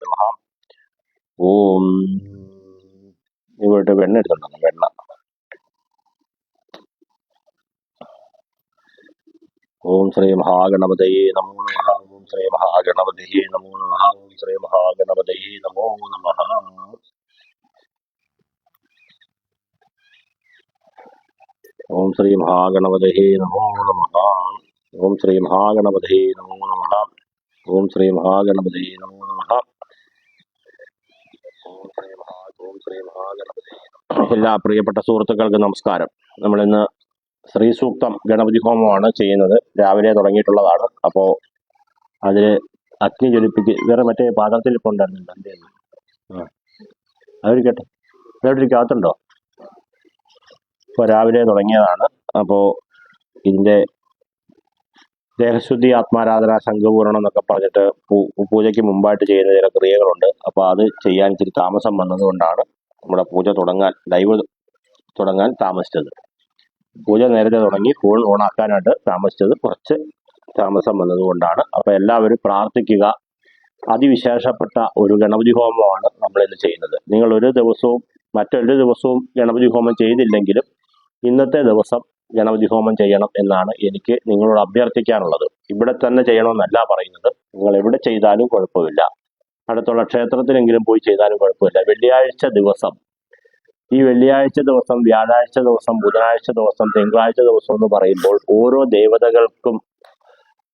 നമഃ. ഓം ഇവിടെ വെണ്ണ എടുത്തിട്ടുണ്ടോ? വെണ്ണ. ഓം ശ്രീ മഹാഗണപതയേ നമോ നമഃ. ഓം ശ്രീ മഹാഗണപതയേ നമോ നമഃ. ഓം ശ്രീ മഹാഗണപതയേ നമോ നമഃ. ഓം ശ്രീ മഹാഗണപതയേ നമോ നമഃ. ഓം ശ്രീ മഹാഗണപതയേ നമോ നമഃ. ഓം ശ്രീ മഹാഗണപതയേ നമോ നമഃ. ഓം ശ്രീ മഹാഗണപതയേ. എല്ലാ പ്രിയപ്പെട്ട സുഹൃത്തുക്കൾക്ക് നമസ്കാരം. നമ്മളിന്ന് ശ്രീസൂക്തം ഗണപതി ഹോമമാണ് ചെയ്യുന്നത്. രാവിലെ തുടങ്ങിയിട്ടുള്ളതാണ്. അപ്പോൾ അതിൽ അഗ്നി ജ്വലിപ്പിച്ച് വേറെ മറ്റേ പാത്രത്തിൽ ഇപ്പോൾ ഉണ്ടായിരുന്നില്ല. എന്ത് അതൊരിക്കട്ടെ, അകത്തുണ്ടോ? ഇപ്പോൾ രാവിലെ തുടങ്ങിയതാണ്. അപ്പോൾ ഇതിൻ്റെ ദേഹശുദ്ധി, ആത്മാരാധന, സംഘപൂരണം എന്നൊക്കെ പറഞ്ഞിട്ട് പൂജയ്ക്ക് മുമ്പായിട്ട് ചെയ്യുന്ന ചില ക്രിയകളുണ്ട്. അപ്പോൾ അത് ചെയ്യാൻ ഇച്ചിരി താമസം വന്നതുകൊണ്ടാണ് നമ്മുടെ പൂജ ലൈവ് തുടങ്ങാൻ താമസിച്ചത്. പൂജ നേരത്തെ തുടങ്ങി ഫോൺ ഓണാക്കാനായിട്ട് താമസിച്ചത് കുറച്ച് താമസം വന്നതുകൊണ്ടാണ്. അപ്പോൾ എല്ലാവരും പ്രാർത്ഥിക്കുക. അതിവിശേഷപ്പെട്ട ഒരു ഗണപതി ഹോമമാണ് നമ്മളിന്ന് ചെയ്യുന്നത്. നിങ്ങൾ ഒരു ദിവസവും മറ്റൊരു ദിവസവും ഗണപതി ഹോമം ചെയ്തില്ലെങ്കിലും ഇന്നത്തെ ദിവസം ഗണപതി ഹോമം ചെയ്യണം എന്നാണ് എനിക്ക് നിങ്ങളോട് അഭ്യർത്ഥിക്കാനുള്ളത്. ഇവിടെ തന്നെ ചെയ്യണമെന്നല്ല പറയുന്നത്. നിങ്ങൾ എവിടെ ചെയ്താലും കുഴപ്പമില്ല. അടുത്തുള്ള ക്ഷേത്രത്തിലെങ്കിലും പോയി ചെയ്താലും കുഴപ്പമില്ല. വെള്ളിയാഴ്ച ദിവസം, ഈ വെള്ളിയാഴ്ച ദിവസം, വ്യാഴാഴ്ച ദിവസം, ബുധനാഴ്ച ദിവസം, തിങ്കളാഴ്ച ദിവസം എന്ന് പറയുമ്പോൾ ഓരോ ദേവതകൾക്കും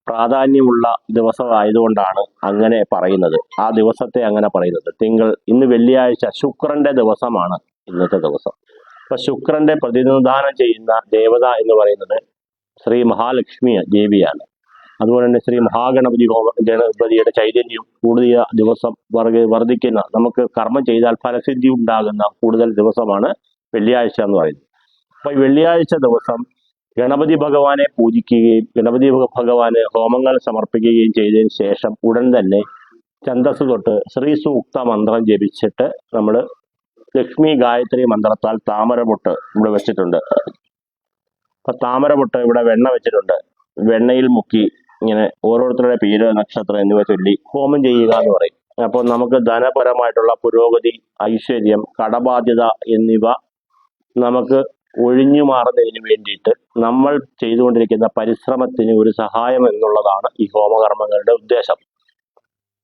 പ്രാധാന്യമുള്ള ദിവസമായതുകൊണ്ടാണ് അങ്ങനെ പറയുന്നത്. ആ ദിവസത്തെ അങ്ങനെ പറയുന്നത്. ഇന്ന് വെള്ളിയാഴ്ച, ശുക്രന്റെ ദിവസമാണ് ഇന്നത്തെ ദിവസം. അപ്പൊ ശുക്രന്റെ പ്രതിനിധാനം ചെയ്യുന്ന ദേവത എന്ന് പറയുന്നത് ശ്രീ മഹാലക്ഷ്മി ദേവിയാണ്. അതുപോലെ തന്നെ ശ്രീ ഗണപതിയുടെ ചൈതന്യം കൂടുതൽ ദിവസം വർദ്ധിക്കുന്ന, നമുക്ക് കർമ്മം ചെയ്താൽ ഫലസിദ്ധി ഉണ്ടാകുന്ന കൂടുതൽ ദിവസമാണ് വെള്ളിയാഴ്ച എന്ന് പറയുന്നത്. അപ്പൊ ഈ വെള്ളിയാഴ്ച ദിവസം ഗണപതി ഭഗവാനെ പൂജിക്കുകയും ഗണപതി ഭഗവാന് ഹോമങ്ങൾ സമർപ്പിക്കുകയും ചെയ്തതിന് ശേഷം ഉടൻ തന്നെ ഛന്ദസ് തൊട്ട് ശ്രീ സൂക്ത മന്ത്രം ജപിച്ചിട്ട് നമ്മൾ ലക്ഷ്മി ഗായത്രി മന്ത്രത്താൽ താമരമുട്ട് ഇവിടെ വെച്ചിട്ടുണ്ട്. അപ്പൊ താമരമുട്ട് ഇവിടെ വെണ്ണ വെച്ചിട്ടുണ്ട്. വെണ്ണയിൽ മുക്കി ഇങ്ങനെ ഓരോരുത്തരുടെ പേര്, നക്ഷത്രം എന്നിവ ചൊല്ലി ഹോമം ചെയ്യുക എന്ന് പറയും. അപ്പോൾ നമുക്ക് ധനപരമായിട്ടുള്ള പുരോഗതി, ഐശ്വര്യം, കടബാധ്യത എന്നിവ നമുക്ക് ഒഴിഞ്ഞു മാറുന്നതിന് വേണ്ടിയിട്ട് നമ്മൾ ചെയ്തുകൊണ്ടിരിക്കുന്ന പരിശ്രമത്തിന് ഒരു സഹായം എന്നുള്ളതാണ് ഈ ഹോമകർമ്മങ്ങളുടെ ഉദ്ദേശം.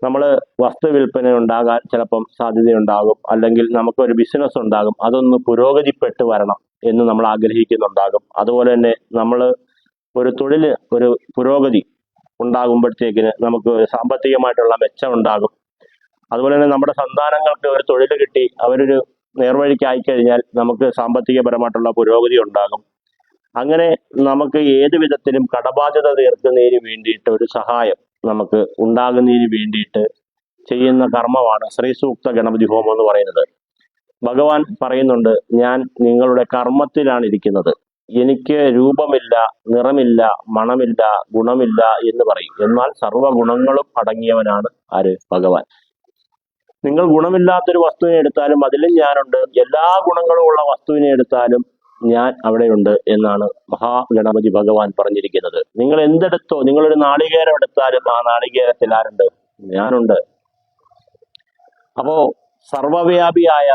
നമ്മൾ വസ്തു വിൽപ്പന ഉണ്ടാകാൻ ചിലപ്പം സാധ്യതയുണ്ടാകും, അല്ലെങ്കിൽ നമുക്കൊരു ബിസിനസ് ഉണ്ടാകും, അതൊന്ന് പുരോഗതിപ്പെട്ട് വരണം എന്ന് നമ്മൾ ആഗ്രഹിക്കുന്നുണ്ടാകും. അതുപോലെ തന്നെ നമ്മൾ ഒരു ഒരു പുരോഗതി ഉണ്ടാകുമ്പോഴത്തേക്കിന് നമുക്ക് സാമ്പത്തികമായിട്ടുള്ള മെച്ചം ഉണ്ടാകും. അതുപോലെ തന്നെ നമ്മുടെ സന്താനങ്ങൾക്ക് ഒരു തൊഴിൽ കിട്ടി അവരൊരു നേർവഴിക്ക് ആയിക്കഴിഞ്ഞാൽ നമുക്ക് സാമ്പത്തികപരമായിട്ടുള്ള പുരോഗതി ഉണ്ടാകും. അങ്ങനെ നമുക്ക് ഏത് വിധത്തിലും കടബാധ്യത തീർക്കുന്നതിന് വേണ്ടിയിട്ട് ഒരു സഹായം നമുക്ക് ഉണ്ടാകുന്നതിന് വേണ്ടിയിട്ട് ചെയ്യുന്ന കർമ്മമാണ് ശ്രീസൂക്ത ഗണപതി ഹോമം എന്ന് പറയുന്നത്. ഭഗവാൻ പറയുന്നുണ്ട്, ഞാൻ നിങ്ങളുടെ കർമ്മത്തിലാണ് ഇരിക്കുന്നത്. എനിക്ക് രൂപമില്ല, നിറമില്ല, മണമില്ല, ഗുണമില്ല എന്ന് പറയും. എന്നാൽ സർവ്വഗുണങ്ങളും അടങ്ങിയവനാണ് ആര്? ഭഗവാൻ. നിങ്ങൾ ഗുണമില്ലാത്തൊരു വസ്തുവിനെ എടുത്താലും അതിലും ഞാനുണ്ട്, എല്ലാ ഗുണങ്ങളും ഉള്ള വസ്തുവിനെ എടുത്താലും ഞാൻ അവിടെയുണ്ട് എന്നാണ് മഹാഗണപതി ഭഗവാൻ പറഞ്ഞിരിക്കുന്നത്. നിങ്ങൾ എന്തെടുത്തോ, നിങ്ങളൊരു നാളികേരം എടുത്താലും ആ നാളികേരത്തിൽ ആരുണ്ട്? ഞാനുണ്ട്. അപ്പോ സർവവ്യാപിയായ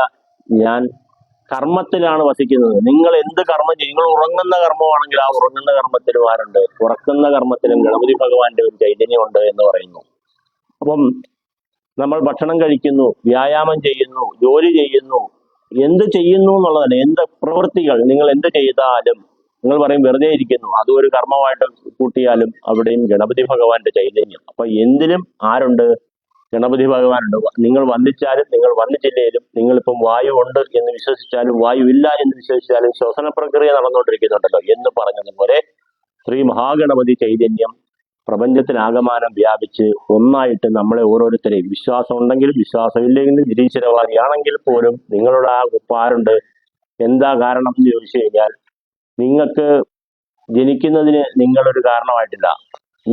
ഞാൻ കർമ്മത്തിലാണ് വസിക്കുന്നത്. നിങ്ങൾ എന്ത് കർമ്മം ചെയ്യും, നിങ്ങൾ ഉറങ്ങുന്ന കർമ്മമാണെങ്കിൽ ആ ഉറങ്ങുന്ന കർമ്മത്തിലും ആരുണ്ട്? ഉറക്കുന്ന കർമ്മത്തിലും ഗണപതി ഭഗവാന്റെ ഒരു ചൈതന്യമുണ്ട് എന്ന് പറയുന്നു. അപ്പം നമ്മൾ ഭക്ഷണം കഴിക്കുന്നു, വ്യായാമം ചെയ്യുന്നു, ജോലി ചെയ്യുന്നു, എന്ത് ചെയ്യുന്നു എന്നുള്ളതല്ല, എന്ത് പ്രവൃത്തികൾ നിങ്ങൾ എന്ത് ചെയ്താലും നിങ്ങൾ പറയും വെറുതെ ഇരിക്കുന്നു, അതും ഒരു കർമ്മമായിട്ട് കൂട്ടിയാലും അവിടെയും ഗണപതി ഭഗവാന്റെ ചൈതന്യം. അപ്പൊ എന്തിനും ആരുണ്ട്? ഗണപതി ഭഗവാനുണ്ട്. നിങ്ങൾ വന്ദിച്ചാലും നിങ്ങൾ വന്ദിച്ചില്ലേലും, നിങ്ങളിപ്പം വായു ഉണ്ട് എന്ന് വിശ്വസിച്ചാലും വായു ഇല്ല എന്ന് വിശ്വസിച്ചാലും ശ്വസന പ്രക്രിയ നടന്നുകൊണ്ടിരിക്കുന്നുണ്ടല്ലോ എന്ന് പറഞ്ഞതുപോലെ ശ്രീ മഹാഗണപതി ചൈതന്യം പ്രപഞ്ചത്തിനാകമാനം വ്യാപിച്ച് ഒന്നായിട്ട് നമ്മളെ ഓരോരുത്തരെയും, വിശ്വാസം ഉണ്ടെങ്കിലും വിശ്വാസമില്ലെങ്കിലും നിരീശ്വരവാദിയാണെങ്കിൽ പോലും നിങ്ങളുടെ ആ ആരുണ്ട്? എന്താ കാരണം എന്ന് ചോദിച്ചു കഴിഞ്ഞാൽ, നിങ്ങൾക്ക് ജനിക്കുന്നതിന് നിങ്ങളൊരു കാരണമായിട്ടില്ല.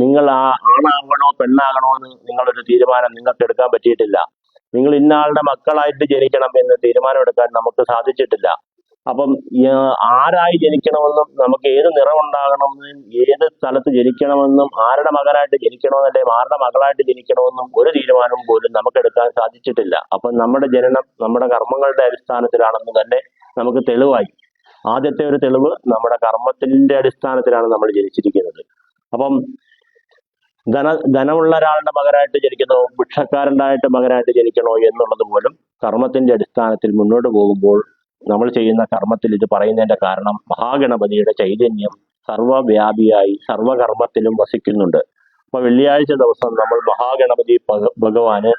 നിങ്ങൾ ആണാകണോ പെണ്ണാകണോ എന്ന് നിങ്ങളൊരു തീരുമാനം നിങ്ങൾക്ക് എടുക്കാൻ പറ്റിയിട്ടില്ല. നിങ്ങൾ ഇന്ന ആളുടെ മക്കളായിട്ട് ജനിക്കണം എന്ന് തീരുമാനം എടുക്കാൻ നമുക്ക് സാധിച്ചിട്ടില്ല. അപ്പം ആരായി ജനിക്കണമെന്നും നമുക്ക് ഏത് നിറം ഉണ്ടാകണമെന്നും ഏത് സ്ഥലത്ത് ജനിക്കണമെന്നും ആരുടെ മകനായിട്ട് ജനിക്കണമെന്നല്ലേ ആരുടെ മകളായിട്ട് ജനിക്കണമെന്നും ഒരു തീരുമാനവും പോലും നമുക്ക് എടുക്കാൻ സാധിച്ചിട്ടില്ല. അപ്പം നമ്മുടെ ജനനം നമ്മുടെ കർമ്മങ്ങളുടെ അടിസ്ഥാനത്തിലാണെന്ന് തന്നെ നമുക്ക് തെളിവായി. ആദ്യത്തെ ഒരു തെളിവ് നമ്മുടെ കർമ്മത്തിന്റെ അടിസ്ഥാനത്തിലാണ് നമ്മൾ ജനിച്ചിരിക്കുന്നത്. അപ്പം ധനമുള്ള ഒരാളുടെ മകനായിട്ട് ജനിക്കണോ ഭിക്ഷക്കാരനായിട്ട് മകനായിട്ട് ജനിക്കണോ എന്നുള്ളത് പോലും കർമ്മത്തിന്റെ അടിസ്ഥാനത്തിൽ മുന്നോട്ട് പോകുമ്പോൾ നമ്മൾ ചെയ്യുന്ന കർമ്മത്തിൽ ഇത് പറയുന്നതിന്റെ കാരണം മഹാഗണപതിയുടെ ചൈതന്യം സർവവ്യാപിയായി സർവകർമ്മത്തിലും വസിക്കുന്നുണ്ട്. അപ്പൊ വെള്ളിയാഴ്ച ദിവസം നമ്മൾ മഹാഗണപതി ഭഗവാന്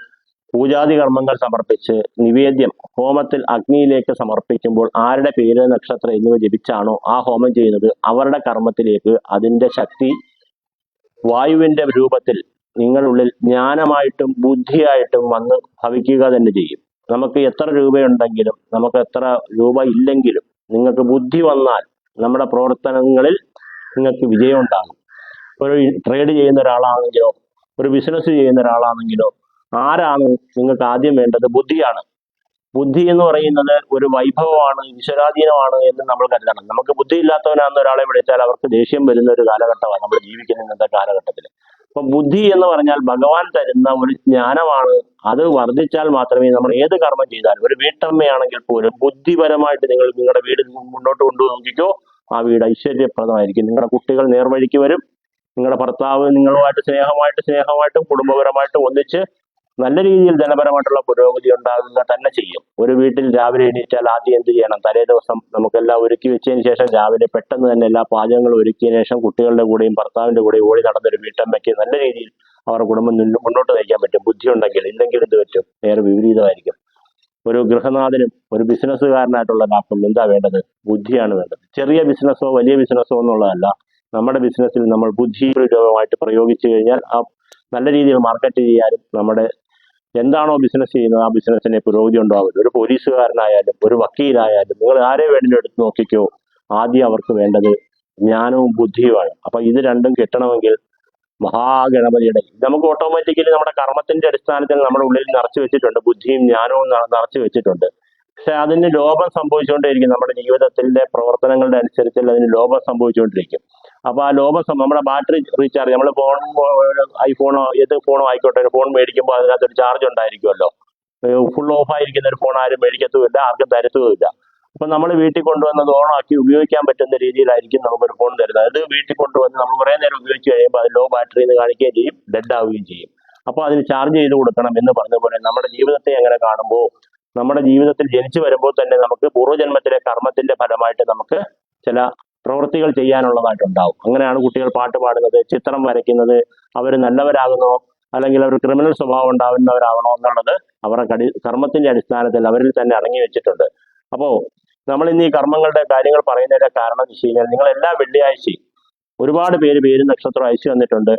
പൂജാതി കർമ്മങ്ങൾ സമർപ്പിച്ച് നിവേദ്യം ഹോമത്തിൽ അഗ്നിയിലേക്ക് സമർപ്പിക്കുമ്പോൾ ആരുടെ പേര് നക്ഷത്രം എന്നിവ ജപിച്ചാണോ ആ ഹോമം ചെയ്യുന്നത് അവരുടെ കർമ്മത്തിലേക്ക് അതിന്റെ ശക്തി വായുവിന്റെ രൂപത്തിൽ നിങ്ങളുള്ളിൽ ജ്ഞാനമായിട്ടും ബുദ്ധിയായിട്ടും വന്ന് ഭവിക്കുക തന്നെ ചെയ്യും. നമുക്ക് എത്ര രൂപയുണ്ടെങ്കിലും നമുക്ക് എത്ര രൂപ ഇല്ലെങ്കിലും നിങ്ങൾക്ക് ബുദ്ധി വന്നാൽ നമ്മുടെ പ്രവർത്തനങ്ങളിൽ നിങ്ങൾക്ക് വിജയം ഉണ്ടാകും. ഒരു ട്രേഡ് ചെയ്യുന്ന ഒരാളാണെങ്കിലോ ഒരു ബിസിനസ് ചെയ്യുന്ന ഒരാളാണെങ്കിലോ ആരാണ് നിങ്ങൾക്ക് ആദ്യം വേണ്ടത്? ബുദ്ധിയാണ്. ബുദ്ധി എന്ന് പറയുന്നത് ഒരു വൈഭവമാണ്, ഈശ്വരാധീനമാണ് എന്ന് നമ്മൾ കരുതണം. നമുക്ക് ബുദ്ധി ഇല്ലാത്തവനാണെന്ന് ഒരാളെ വിളിച്ചാൽ അവർക്ക് ദേഷ്യം വരുന്ന ഒരു കാലഘട്ടമാണ് നമ്മൾ ജീവിക്കുന്ന ഇന്നത്തെ കാലഘട്ടത്തിൽ. അപ്പൊ ബുദ്ധി എന്ന് പറഞ്ഞാൽ ഭഗവാൻ തരുന്ന ഒരു ജ്ഞാനമാണ്. അത് വർദ്ധിച്ചാൽ മാത്രമേ നമ്മൾ ഏത് കർമ്മം ചെയ്താലും, ഒരു വീട്ടമ്മയാണെങ്കിൽ പോലും ബുദ്ധിപരമായിട്ട് നിങ്ങൾ നിങ്ങളുടെ വീട് മുന്നോട്ട് കൊണ്ടു നോക്കിക്കോ, ആ വീട് ഐശ്വര്യപ്രദമായിരിക്കും. നിങ്ങളുടെ കുട്ടികൾ നേർവഴിക്ക് വരും. നിങ്ങളുടെ ഭർത്താവ് നിങ്ങളുമായിട്ട് സ്നേഹമായിട്ടും കുടുംബപരമായിട്ടും ഒന്നിച്ച് നല്ല രീതിയിൽ ധനപരമായിട്ടുള്ള പുരോഗതി ഉണ്ടാകുക തന്നെ ചെയ്യും. ഒരു വീട്ടിൽ രാവിലെ എണീറ്റാൽ ആദ്യം എന്ത് ചെയ്യണം? തലേ ദിവസം നമുക്കെല്ലാം ഒരുക്കി വെച്ചതിന് ശേഷം രാവിലെ പെട്ടെന്ന് തന്നെ എല്ലാ പാചകങ്ങളും ഒരുക്കിയതിനു ശേഷം കുട്ടികളുടെ കൂടെയും ഭർത്താവിന്റെ കൂടെയും ഓടി നടന്നൊരു വീട്ടമ്മയ്ക്ക് നല്ല രീതിയിൽ അവരുടെ കുടുംബം മുന്നോട്ട് നയിക്കാൻ പറ്റും. ബുദ്ധി ഉണ്ടെങ്കിൽ. ഇല്ലെങ്കിൽ എന്ത് പറ്റും? നേരെ വിപരീതമായിരിക്കും. ഒരു ഗൃഹനാഥനും ഒരു ബിസിനസ്സുകാരനായിട്ടുള്ള ഒരാൾക്കും എന്താ വേണ്ടത്? ബുദ്ധിയാണ് വേണ്ടത്. ചെറിയ ബിസിനസ്സോ വലിയ ബിസിനസ്സോ എന്നുള്ളതല്ല, നമ്മുടെ ബിസിനസ്സിൽ നമ്മൾ ബുദ്ധിപരമായിട്ട് പ്രയോഗിച്ചു കഴിഞ്ഞാൽ ആ നല്ല രീതിയിൽ മാർക്കറ്റ് ചെയ്യാനും നമ്മുടെ എന്താണോ ബിസിനസ് ചെയ്യുന്നത് ആ ബിസിനസ്സിനെ പുരോഗതി ഉണ്ടാകും. ഒരു പോലീസുകാരനായാലും ഒരു വക്കീലായാലും നിങ്ങൾ ആരെ വേണമെങ്കിലും എടുത്ത് നോക്കിക്കോ, ആദ്യം അവർക്ക് വേണ്ടത് ജ്ഞാനവും ബുദ്ധിയുമാണ്. അപ്പൊ ഇത് രണ്ടും കിട്ടണമെങ്കിൽ മഹാഗണപതിയുടെ നമുക്ക് ഓട്ടോമാറ്റിക്കലി നമ്മുടെ കർമ്മത്തിന്റെ അടിസ്ഥാനത്തിൽ നമ്മുടെ ഉള്ളിൽ നിറച്ചു വെച്ചിട്ടുണ്ട്, ബുദ്ധിയും ജ്ഞാനവും നിറച്ചു വെച്ചിട്ടുണ്ട്. പക്ഷെ അതിന് ലോപം സംഭവിച്ചുകൊണ്ടേയിരിക്കും. നമ്മുടെ ജീവിതത്തിന്റെ പ്രവർത്തനങ്ങളുടെ അനുസരിച്ച് അതിന് ലോപം സംഭവിച്ചുകൊണ്ടിരിക്കും. അപ്പൊ ആ ലോപം നമ്മുടെ ബാറ്ററി റീചാർജ്, നമ്മൾ ഫോൺ ഐഫോണോ ഏത് ഫോണോ ആയിക്കോട്ടെ, ഒരു ഫോൺ മേടിക്കുമ്പോൾ അതിനകത്തൊരു ചാർജ് ഉണ്ടായിരിക്കുമല്ലോ. ഫുൾ ഓഫ് ആയിരിക്കുന്ന ഒരു ഫോൺ ആരും മേടിക്കത്തുമില്ല, ആർക്കും തരത്തുമില്ല. അപ്പൊ നമ്മൾ വീട്ടിൽ കൊണ്ടുവന്നത് ഓണാക്കി ഉപയോഗിക്കാൻ പറ്റുന്ന രീതിയിലായിരിക്കും നമുക്കൊരു ഫോൺ തരുന്നത്. അത് വീട്ടിൽ കൊണ്ടുവന്ന് നമ്മൾ കുറേ നേരം ഉപയോഗിച്ച് കഴിയുമ്പോൾ അത് ലോ ബാറ്ററി എന്ന് കാണിക്കുകയും ചെയ്യും, ഡെഡ് ആവുകയും ചെയ്യും. അപ്പോൾ അതിന് ചാർജ് ചെയ്ത് കൊടുക്കണം എന്ന് പറഞ്ഞ പോലെ നമ്മുടെ ജീവിതത്തെ എങ്ങനെ കാണുമ്പോൾ, നമ്മുടെ ജീവിതത്തിൽ ജനിച്ചു വരുമ്പോൾ തന്നെ നമുക്ക് പൂർവ്വജന്മത്തിലെ കർമ്മത്തിന്റെ ഫലമായിട്ട് നമുക്ക് ചില പ്രവൃത്തികൾ ചെയ്യാനുള്ളതായിട്ടുണ്ടാവും. അങ്ങനെയാണ് കുട്ടികൾ പാട്ട് പാടുന്നത്, ചിത്രം വരയ്ക്കുന്നത്. അവർ നല്ലവരാകുന്നോ അല്ലെങ്കിൽ അവർ ക്രിമിനൽ സ്വഭാവം ഉണ്ടാകുന്നവരാകണോ എന്നുള്ളത് അവരുടെ കർമ്മത്തിന്റെ അടിസ്ഥാനത്തിൽ അവരിൽ തന്നെ അടങ്ങി വെച്ചിട്ടുണ്ട്. അപ്പോ നമ്മൾ ഇന്ന് ഈ കർമ്മങ്ങളുടെ കാര്യങ്ങൾ പറയുന്നതിന്റെ കാരണം എന്ന് വെച്ച് കഴിഞ്ഞാൽ, നിങ്ങൾ എല്ലാ വെള്ളിയാഴ്ചയും ഒരുപാട് പേരും നക്ഷത്രം അയച്ചു തന്നിട്ടുണ്ട്.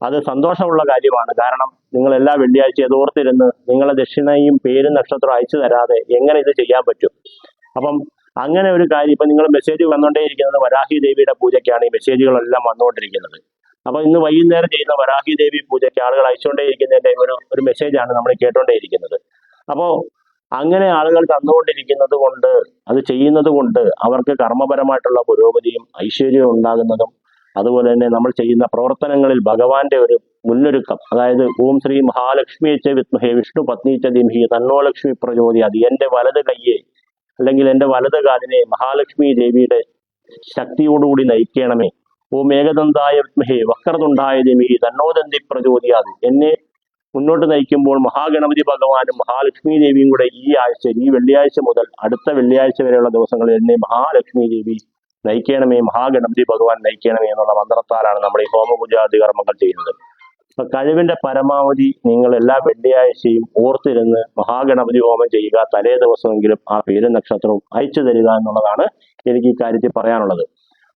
അത് സന്തോഷമുള്ള കാര്യമാണ്. കാരണം നിങ്ങൾ എല്ലാ വെള്ളിയാഴ്ചയും അത് ഓർത്തിരുന്ന് നിങ്ങളെ ദക്ഷിണയും പേരും നക്ഷത്രം അയച്ചു തരാതെ എങ്ങനെ ഇത് ചെയ്യാൻ പറ്റും? അപ്പം അങ്ങനെ ഒരു കാര്യം, ഇപ്പൊ നിങ്ങൾ മെസ്സേജ് വന്നുകൊണ്ടേയിരിക്കുന്നത് വരാഹി ദേവിയുടെ പൂജയ്ക്കാണ് ഈ മെസ്സേജുകളെല്ലാം വന്നുകൊണ്ടിരിക്കുന്നത്. അപ്പൊ ഇന്ന് വൈകുന്നേരം ചെയ്യുന്ന വരാഹി ദേവി പൂജയ്ക്ക് ആളുകൾ അയച്ചുകൊണ്ടേയിരിക്കുന്നതിന്റെ ഒരു മെസ്സേജാണ് നമ്മൾ കേട്ടോണ്ടേയിരിക്കുന്നത്. അപ്പോ അങ്ങനെ ആളുകൾ തന്നുകൊണ്ടിരിക്കുന്നത് കൊണ്ട്, അത് ചെയ്യുന്നത് കൊണ്ട് അവർക്ക് കർമ്മപരമായിട്ടുള്ള പുരോഗതിയും ഐശ്വര്യവും ഉണ്ടാകുന്നതും, അതുപോലെ തന്നെ നമ്മൾ ചെയ്യുന്ന പ്രവർത്തനങ്ങളിൽ ഭഗവാന്റെ ഒരു മുന്നൊരുക്കം, അതായത് ഓം ശ്രീ മഹാലക്ഷ്മി ച വിദ്മഹേ വിഷ്ണു പത്നി ച ധീമഹി തന്നോ ലക്ഷ്മി പ്രചോദയാത്, എന്റെ വലത് കയ്യെ അല്ലെങ്കിൽ എന്റെ വലത് കാലിനെ മഹാലക്ഷ്മി ദേവിയുടെ ശക്തിയോടുകൂടി നയിക്കണമേ. ഓം ഏകദന്തായ വിദ്മഹേ വക്രതുണ്ടായ ധീമഹി തന്നോ ദന്തി പ്രചോദയാത്, എന്നെ മുന്നോട്ട് നയിക്കുമ്പോൾ മഹാഗണപതി ഭഗവാനും മഹാലക്ഷ്മി ദേവിയും കൂടെ ഈ വെള്ളിയാഴ്ച മുതൽ അടുത്ത വെള്ളിയാഴ്ച വരെയുള്ള ദിവസങ്ങളിൽ എന്നെ മഹാലക്ഷ്മി ദേവി നയിക്കണമേ, മഹാഗണപതി ഭഗവാൻ നയിക്കണമേ എന്നുള്ള മന്ത്രത്താലാണ് നമ്മൾ ഈ ഹോമപൂജാതി കർമ്മങ്ങൾ ചെയ്യുന്നത്. അപ്പൊ കഴിവിന്റെ പരമാവധി നിങ്ങൾ എല്ലാ വെള്ളിയാഴ്ചയും ഓർത്തിരുന്ന് മഹാഗണപതി ഹോമം ചെയ്യുക. തലേ ദിവസമെങ്കിലും ആ പേരും നക്ഷത്രവും അയച്ചു തരിക എന്നുള്ളതാണ് എനിക്ക് ഈ കാര്യത്തിൽ പറയാനുള്ളത്.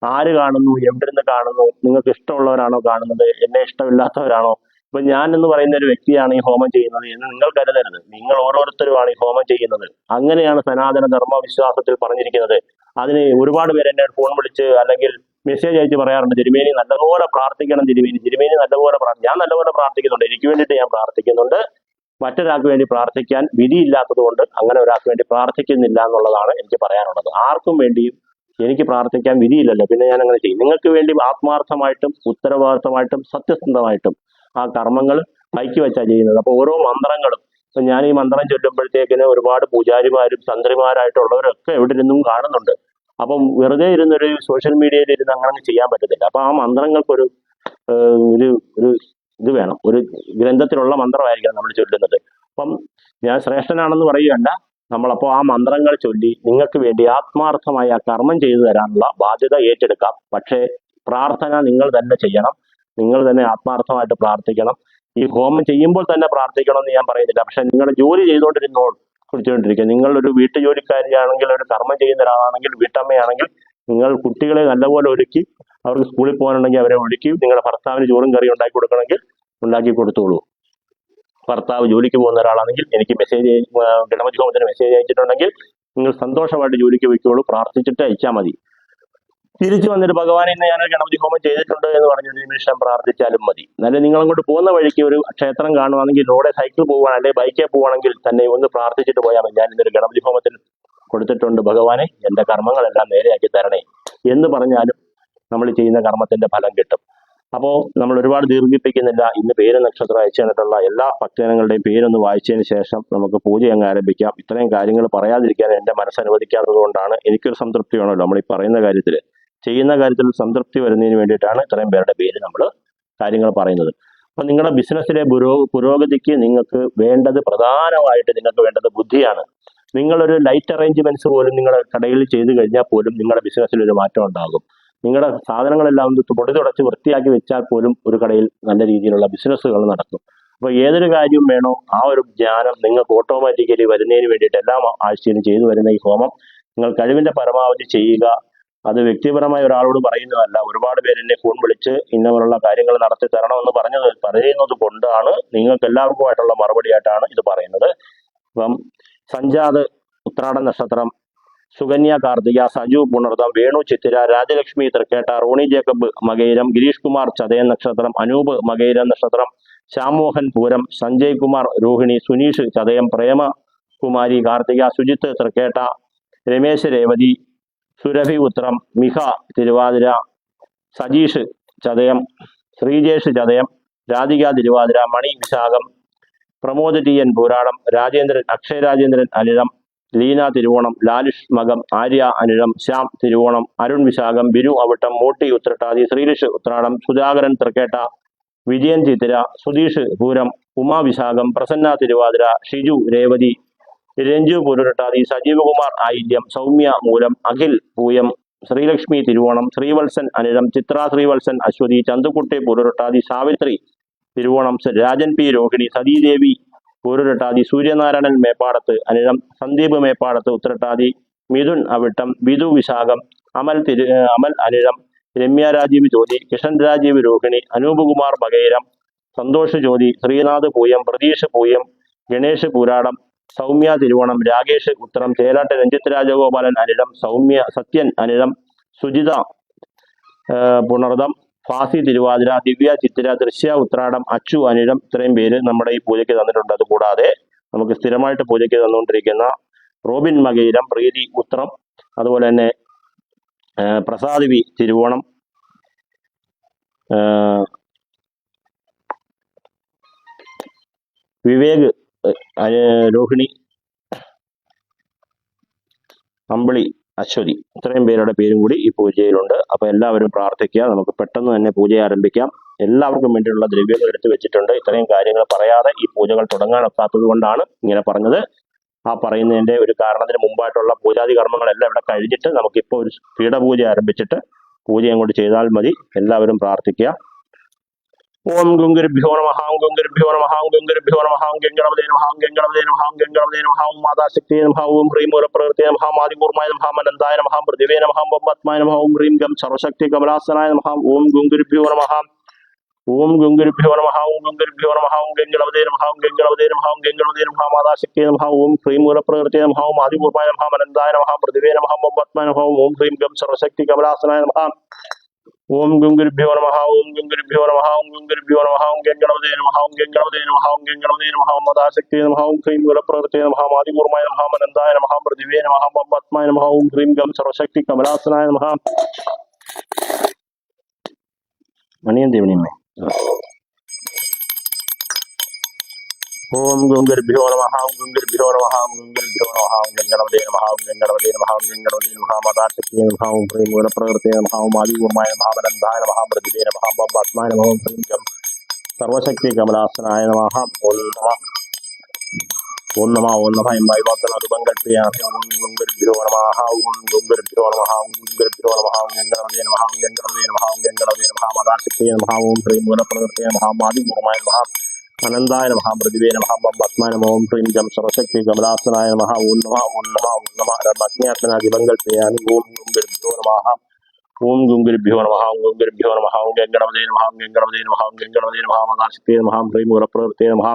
ആര് കാണുന്നു, എവിടിരുന്ന് കാണുന്നു, നിങ്ങൾക്ക് ഇഷ്ടമുള്ളവരാണോ കാണുന്നത്, എന്നെ ഇഷ്ടമില്ലാത്തവരാണോ? ഇപ്പൊ ഞാൻ എന്ന് പറയുന്ന ഒരു വ്യക്തിയാണ് ഈ ഹോമം ചെയ്യുന്നത് എന്ന് നിങ്ങൾ കരുതരുത്. നിങ്ങൾ ഓരോരുത്തരുമാണ് ഈ ഹോമം ചെയ്യുന്നത്. അങ്ങനെയാണ് സനാതന ധർമ്മ വിശ്വാസത്തിൽ പറഞ്ഞിരിക്കുന്നത്. അതിന് ഒരുപാട് പേര് എന്നെ ഫോൺ വിളിച്ച് അല്ലെങ്കിൽ മെസ്സേജ് അയച്ച് പറയാറുണ്ട്, തിരുമേനി നല്ലപോലെ പ്രാർത്ഥിക്കണം, തിരുമേനി നല്ലപോലെ ഞാൻ നല്ലപോലെ പ്രാർത്ഥിക്കുന്നുണ്ട്, എനിക്ക് വേണ്ടിയിട്ട് ഞാൻ പ്രാർത്ഥിക്കുന്നുണ്ട്. മറ്റൊരാൾക്ക് വേണ്ടി പ്രാർത്ഥിക്കാൻ വിധിയില്ലാത്തത് കൊണ്ട് അങ്ങനെ ഒരാൾക്ക് വേണ്ടി പ്രാർത്ഥിക്കുന്നില്ല എന്നുള്ളതാണ് എനിക്ക് പറയാനുള്ളത്. ആർക്കും വേണ്ടിയും എനിക്ക് പ്രാർത്ഥിക്കാൻ വിധിയില്ലല്ലോ, പിന്നെ ഞാൻ അങ്ങനെ ചെയ്യും. നിങ്ങൾക്ക് വേണ്ടി ആത്മാർത്ഥമായിട്ടും ഉത്തരവാദിത്തമായിട്ടും സത്യസന്ധമായിട്ടും ആ കർമ്മങ്ങൾ കൈക്ക് വെച്ചാ ചെയ്യുന്നത്. അപ്പൊ ഓരോ മന്ത്രങ്ങളും ഇപ്പൊ ഞാൻ ഈ മന്ത്രം ചൊല്ലുമ്പോഴത്തേക്കിന് ഒരുപാട് പൂജാരിമാരും തന്ത്രിമാരായിട്ടുള്ളവരൊക്കെ എവിടെ ഇരുന്നും കാണുന്നുണ്ട്. അപ്പം വെറുതെ ഇരുന്നൊരു സോഷ്യൽ മീഡിയയിൽ ഇരുന്ന് അങ്ങനെ ചെയ്യാൻ പറ്റത്തില്ല. അപ്പൊ ആ മന്ത്രങ്ങൾക്കൊരു ഒരു ഒരു ഇത് വേണം, ഒരു ഗ്രന്ഥത്തിലുള്ള മന്ത്രമായിരിക്കണം നമ്മൾ ചൊല്ലുന്നത്. അപ്പം ഞാൻ ശ്രേഷ്ഠനാണെന്ന് പറയുകയല്ല, നമ്മളപ്പോൾ ആ മന്ത്രങ്ങൾ ചൊല്ലി നിങ്ങൾക്ക് വേണ്ടി ആത്മാർത്ഥമായി ആ കർമ്മം ചെയ്തു തരാനുള്ള ബാധ്യത ഏറ്റെടുക്കാം. പക്ഷേ പ്രാർത്ഥന നിങ്ങൾ തന്നെ ചെയ്യണം, നിങ്ങൾ തന്നെ ആത്മാർത്ഥമായിട്ട് പ്രാർത്ഥിക്കണം. ഈ ഹോമം ചെയ്യുമ്പോൾ തന്നെ പ്രാർത്ഥിക്കണം എന്ന് ഞാൻ പറയുന്നില്ല. പക്ഷെ നിങ്ങൾ ജോലി കുറിച്ചുകൊണ്ടിരിക്കുക, നിങ്ങളൊരു വീട്ടുജോലിക്കാരിയാണെങ്കിൽ, ഒരു കർമ്മം ചെയ്യുന്ന ഒരാളാണെങ്കിൽ, വീട്ടമ്മയാണെങ്കിൽ, നിങ്ങൾ കുട്ടികളെ നല്ലപോലെ ഒരുക്കി അവർക്ക് സ്കൂളിൽ പോകാനുണ്ടെങ്കിൽ അവരെ ഒരുക്കി, നിങ്ങളുടെ ഭർത്താവിന് ചോറും കറിയും ഉണ്ടാക്കി കൊടുക്കണമെങ്കിൽ ഉണ്ടാക്കി കൊടുത്തോളൂ. ഭർത്താവ് ജോലിക്ക് പോകുന്ന ഒരാളാണെങ്കിൽ എനിക്ക് ഗണപതി ഹോമത്തിന് മെസ്സേജ് അയച്ചിട്ടുണ്ടെങ്കിൽ നിങ്ങൾ സന്തോഷമായിട്ട് ജോലിക്ക് വയ്ക്കുള്ളൂ, പ്രാർത്ഥിച്ചിട്ട് അയച്ചാൽ മതി. തിരിച്ചു വന്നിട്ട് ഭഗവാനെ ഇന്ന് ഞാനൊരു ഗണപതി ഹോമം ചെയ്തിട്ടുണ്ട് എന്ന് പറഞ്ഞൊരു നിമിഷം പ്രാർത്ഥിച്ചാലും മതി. എന്നാലും നിങ്ങൾ അങ്ങോട്ട് പോകുന്ന വഴിക്ക് ഒരു ക്ഷേത്രം കാണുവാണെങ്കിൽ, റോഡെ സൈക്കിൾ പോവുകയാണ് അല്ലെങ്കിൽ ബൈക്കിൽ പോവുകയാണെങ്കിൽ തന്നെ ഒന്ന് പ്രാർത്ഥിച്ചിട്ട് പോയാൽ മതി. ഞാൻ ഇന്നൊരു ഗണപതി ഹോമത്തിൽ കൊടുത്തിട്ടുണ്ട്, ഭഗവാനെ എൻ്റെ കർമ്മങ്ങളെല്ലാം നേരെയാക്കി തരണേ എന്ന് പറഞ്ഞാലും നമ്മൾ ചെയ്യുന്ന കർമ്മത്തിന്റെ ഫലം കിട്ടും. അപ്പോൾ നമ്മൾ ഒരുപാട് ദീർഘിപ്പിക്കുന്നില്ല. ഇന്ന് പേര് നക്ഷത്രം അയച്ചു തന്നിട്ടുള്ള എല്ലാ ഭക്തജനങ്ങളുടെയും പേരൊന്ന് വായിച്ചതിന് ശേഷം നമുക്ക് പൂജ അങ്ങ് ആരംഭിക്കാം. ഇത്രയും കാര്യങ്ങൾ പറയാതിരിക്കാൻ എൻ്റെ മനസ്സനുവദിക്കാത്തത് കൊണ്ടാണ്. എനിക്കൊരു സംതൃപ്തി വേണമല്ലോ നമ്മൾ ഈ പറയുന്ന കാര്യത്തിൽ, ചെയ്യുന്ന കാര്യത്തിൽ സംതൃപ്തി വരുന്നതിന് വേണ്ടിയിട്ടാണ് ഇത്രയും പേരുടെ പേര് നമ്മൾ കാര്യങ്ങൾ പറയുന്നത്. അപ്പം നിങ്ങളുടെ ബിസിനസ്സിലെ പുരോഗതിക്ക് നിങ്ങൾക്ക് വേണ്ടത്, പ്രധാനമായിട്ട് നിങ്ങൾക്ക് വേണ്ടത് ബുദ്ധിയാണ്. നിങ്ങളൊരു ലൈറ്റ് അറേഞ്ച്മെന്റ്സ് പോലും നിങ്ങളുടെ കടയിൽ ചെയ്തു കഴിഞ്ഞാൽ പോലും നിങ്ങളുടെ ബിസിനസ്സിൽ ഒരു മാറ്റം ഉണ്ടാകും. നിങ്ങളുടെ സാധനങ്ങളെല്ലാം പൊടി തുടച്ച് വൃത്തിയാക്കി വെച്ചാൽ പോലും ഒരു കടയിൽ നല്ല രീതിയിലുള്ള ബിസിനസ്സുകൾ നടക്കും. അപ്പോൾ ഏതൊരു കാര്യം വേണോ ആ ഒരു ജ്ഞാനം നിങ്ങൾക്ക് ഓട്ടോമാറ്റിക്കലി വരുന്നതിന് വേണ്ടിയിട്ട് എല്ലാ ആഴ്ചയിലും ചെയ്തു വരുന്ന ഈ ഹോമം നിങ്ങൾ കഴിവിന്റെ പരമാവധി ചെയ്യുക. അത് വ്യക്തിപരമായ ഒരാളോട് പറയുന്നതല്ല. ഒരുപാട് പേര് എന്നെ ഫോൺ വിളിച്ച് ഇന്നപോലുള്ള കാര്യങ്ങൾ നടത്തി തരണമെന്ന് പറയുന്നത് കൊണ്ടാണ്, നിങ്ങൾക്ക് എല്ലാവർക്കുമായിട്ടുള്ള മറുപടിയായിട്ടാണ് ഇത് പറയുന്നത്. അപ്പം സഞ്ജാത് ഉത്രാട നക്ഷത്രം, സുകന്യ കാർത്തിക, സജു പുണർദം, വേണു ചിത്തിര, രാജലക്ഷ്മി തൃക്കേട്ട, റോണി ജേക്കബ് മകൈരം, ഗിരീഷ് കുമാർ ചതയൻ നക്ഷത്രം, അനൂപ് മകൈരം നക്ഷത്രം, ശ്യാമോഹൻ പൂരം, സഞ്ജയ് കുമാർ രോഹിണി, സുനീഷ് ചതയം, പ്രേമ കുമാരി കാർത്തിക, സുജിത്ത് തൃക്കേട്ട, രമേശ് രേവതി, സുരഭി ഉത്രം, മിഹ തിരുവാതിര, സജീഷ് ചതയം, ശ്രീജേഷ് ചതയം, രാധിക തിരുവാതിര, മണി വിശാഖം, പ്രമോദ് ടി എൻ പൂരാടം, രാജേന്ദ്രൻ, അക്ഷയ് രാജേന്ദ്രൻ അനിഴം, ലീന തിരുവോണം, ലാലിഷ് മകം, ആര്യ അനിഴം, ശ്യാം തിരുവോണം, അരുൺ വിശാഖം, ബിനു അവിട്ടം, മൂട്ടി ഉത്രട്ടാതി, ശ്രീലിഷ് ഉത്രാടം, സുധാകരൻ തൃക്കേട്ട, വിജയൻ ചിത്തിര, സുധീഷ് പൂരം, ഉമാ വിശാഖം, പ്രസന്ന തിരുവാതിര, ഷിജു രേവതി, രഞ്ജു പുരുരട്ടാതി, സജീവകുമാർ ആയില്യം, സൗമ്യ മൂലം, അഖിൽ പൂയം, ശ്രീലക്ഷ്മി തിരുവോണം, ശ്രീവത്സൻ അനിഴം, ചിത്ര ശ്രീവത്സൻ അശ്വതി, ചന്തുക്കുട്ടി പുരുരട്ടാതി, സാവിത്രി തിരുവോണം, രാജൻ പി രോഹിണി, സതീദേവി പൂരുരട്ടാതി, സൂര്യനാരായണൻ മേപ്പാടത്ത് അനിഴം, സന്ദീപ് മേപ്പാടത്ത് ഉത്രട്ടാതി, മിഥുൻ അവിട്ടം, വിധു വിശാഖം, അമൽ അനിഴം, രമ്യ രാജീവ് ജ്യോതി, കിഷൻ രാജീവ് രോഹിണി, അനൂപ് കുമാർ മകൈരം, സന്തോഷ് ജ്യോതി, ശ്രീനാഥ് പൂയം, പ്രതീഷ് പൂയം, ഗണേഷ് പൂരാടം, സൗമ്യ തിരുവോണം, രാകേഷ് ഉത്തരം, ചേലാട്ട് രഞ്ജിത്ത് രാജഗോപാലൻ അനിഴം, സത്യൻ അനിഴം, സുജിത പുണർദം, ഫാസി തിരുവാതിര, ദിവ്യ ചിത്തിര, ദൃശ്യ ഉത്രാടം, അച്ചു അനിഴം, ഇത്രയും പേര് നമ്മുടെ ഈ പൂജയ്ക്ക് തന്നിട്ടുണ്ട്. അതുകൂടാതെ നമുക്ക് സ്ഥിരമായിട്ട് പൂജയ്ക്ക് തന്നുകൊണ്ടിരിക്കുന്ന റോബിൻ മകൈരം, പ്രീതി ഉത്രം, അതുപോലെ തന്നെ പ്രസാദ് വി തിരുവോണം, വിവേക് രോഹിണി, അമ്പിളി അശ്വതി, ഇത്രയും പേരുടെ പേരും കൂടി ഈ പൂജയിലുണ്ട്. അപ്പൊ എല്ലാവരും പ്രാർത്ഥിക്കുക. നമുക്ക് പെട്ടെന്ന് തന്നെ പൂജ ആരംഭിക്കാം. എല്ലാവർക്കും വേണ്ടിയുള്ള ദ്രവ്യങ്ങൾ എടുത്തു വെച്ചിട്ടുണ്ട്. ഇത്രയും കാര്യങ്ങൾ പറയാതെ ഈ പൂജകൾ തുടങ്ങാൻ ഒക്കാത്തത് കൊണ്ടാണ് ഇങ്ങനെ പറഞ്ഞത്. ആ പറയുന്നതിന്റെ ഒരു കാരണത്തിന് മുമ്പായിട്ടുള്ള പൂജാതി കർമ്മങ്ങളെല്ലാം ഇവിടെ കഴിഞ്ഞിട്ട് നമുക്കിപ്പോൾ ഒരു പീഠപൂജ ആരംഭിച്ചിട്ട് പൂജ അങ്ങോട്ട് ചെയ്താൽ മതി. എല്ലാവരും പ്രാർത്ഥിക്കുക. ഓം ഗുരുഭ്യോ നമഃ, ഗുരുഭ്യോ നമഃ, ഗുരുഭ്യോ നമഃ, ഗംഗണപതേ നമഃ, ഗംഗണപതേ നമഃ, ഗംഗണപതേ നമഃ, മാതാശക്തി നമഃ, ഓം ഹ്രീം മൂലപ്രകൃതി നമഃ, ആദികൂർമായ നമഃ, അനന്തായ നമഃ, പൃഥിവേ നമഃ, പത്മായ നമഃ, ഓം ഹ്രീം ഗം സർവശക്തി കമലാസനായ നമഃ, ഓം ഗുരുഭ്യോ നമഃ, ഓം ഗുരുഭ്യോ നമഃ, ഗുരുഭ്യോ നമഃ, ഗംഗണപതേ നമഃ, ഗംഗണപതേ നമഃ, ഗംഗണപതേ നമഃ, മാതാശക്തി നമഃ, ഓം ഹ്രീം മൂലപ്രകൃതി നമഃ, ആദികൂർമായ നമഃ, അനന്തായ നമഃ, പൃഥിവേ നമഃ, പത്മായ നമഃ, ഓം ഹ്രീം ഗം സർവശക്തി കമലാസനായ നമഃ, ओम गं गुरुभ्यो नमः ओम गं गुरुभ्यो नमः ओम गं गुरुभ्यो नमः ओम गं गणपतये नमः ओम गं गणपतये नमः ओम गं गणपतये नमः ओम मदाशक्तये नमः ओम क्लीं गुरुप्रकृतये नमः ओम आदिकूर्माय नमः ओम अनन्ताय नमः ओम पृथिवे नमः ओम पद्माय नमः ओम ह्रीं गं सर्वशक्ति कमलासनाय नमः मणियन देवनी में ओम गं गुरुभ्यो नमः ओम गं गुरुभ्यो नमः ओम गं गुरुभ्यो नमः ओम गं गणपतये नमः ओम गं गणपतये नमः ओम गं गणपतये नमः मदाशक्तये नमः ओम क्लीं गुरुप्रकृतये नमः ओम आदिकूर्माय नमः ओम अनन्ताय नमः ओम पृथिवे नमः ओम पद्माय नमः ओम ह्रीं गं सर्वशक्ति कमलासनाय नमः ओम नमः एम्बाई वातन अदुबंगट्टिया ओम गं गुरुभ्यो नमः ओम गं गुरुभ्यो नमः ओम गं गुरुभ्यो नमः ओम गं गणपतये नमः ओम गं गणपतये नमः ओम गं गणपतये नमः मदाशक्तये नमः ओम ह्रीं गुरुप्रकृतये नमः ओम आदिकूर्माय नमः अनन्ताय नमः पृथिवे नमः ओम पद्माय नमः ओम ह्रीं गं सर्वशक्ति कमलासनाय नमः ओम नमः रत्नात्मना दिवंगट्टिया ओम गं गुरुभ्यो नमः ओम गं गुरुभ्यो नमः ओम गं गुरुभ्यो नमः ओम गं गणपतये नमः ओम गं गणपतये नमः ओम गं गणपतये नमः मदाशक्तये नमः ओम ह्रीं गुरुप्रकृतये नमः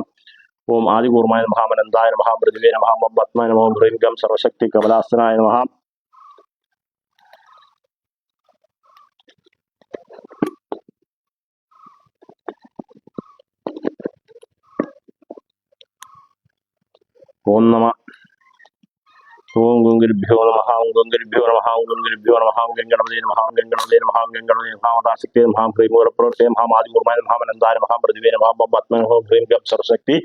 ओम आदिकूर्माय नमः अनन्ताय नमः पृथिवे नमः ओम पद्माय नमः ओम ह्रीं गं सर्वशक्ति कमलासनाय नमः ओम नमः ओम गं गुरुभ्यो नमः ओम गं गुरुभ्यो नमः ओम गं गुरुभ्यो नमः ओम गं गणपतये नमः ओम गं गणपतये नमः ओम गं गणपतये नमः मदाशक्तये नमः ह्रीं गुरुप्रकृतये नमः आदिकूर्माय नमः अनन्ताय नमः पृथिवे नमः ओम पद्माय नमः ओम ह्रीं गं सर्वशक्ति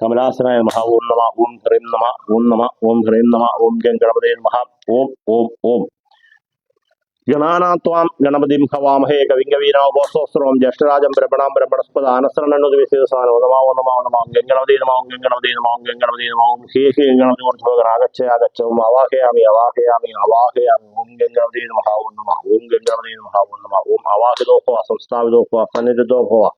कमलासनाय नमः ओम नमः ओम ह्रीं नमः ओम नमः ओम ह्रीं नमः ओम गं गणपतये नमः ओम ओम ओम गणानां त्वां गणपतिं हवामहे कविं कवीनामुपमश्रवस्तमं ज्येष्ठराजं ब्रह्मणां ब्रह्मणस्पदानशरणन्नुदिविशेषसानो नमः नमः नमः ओं गणपतये नमः ओं गणपतये नमः ओं गणपतये नमः ओं हे हे गणपतिमूर्तिभगवान् आगच्छ आगच्छ ओं आवाहयामि आवाहयामि आवाहयामि ओं गणपतये नमः ओं नमः ओं गणपतये नमः ओं नमः ओं आवाहितो भव संस्थापितो भव सन्निधितो भव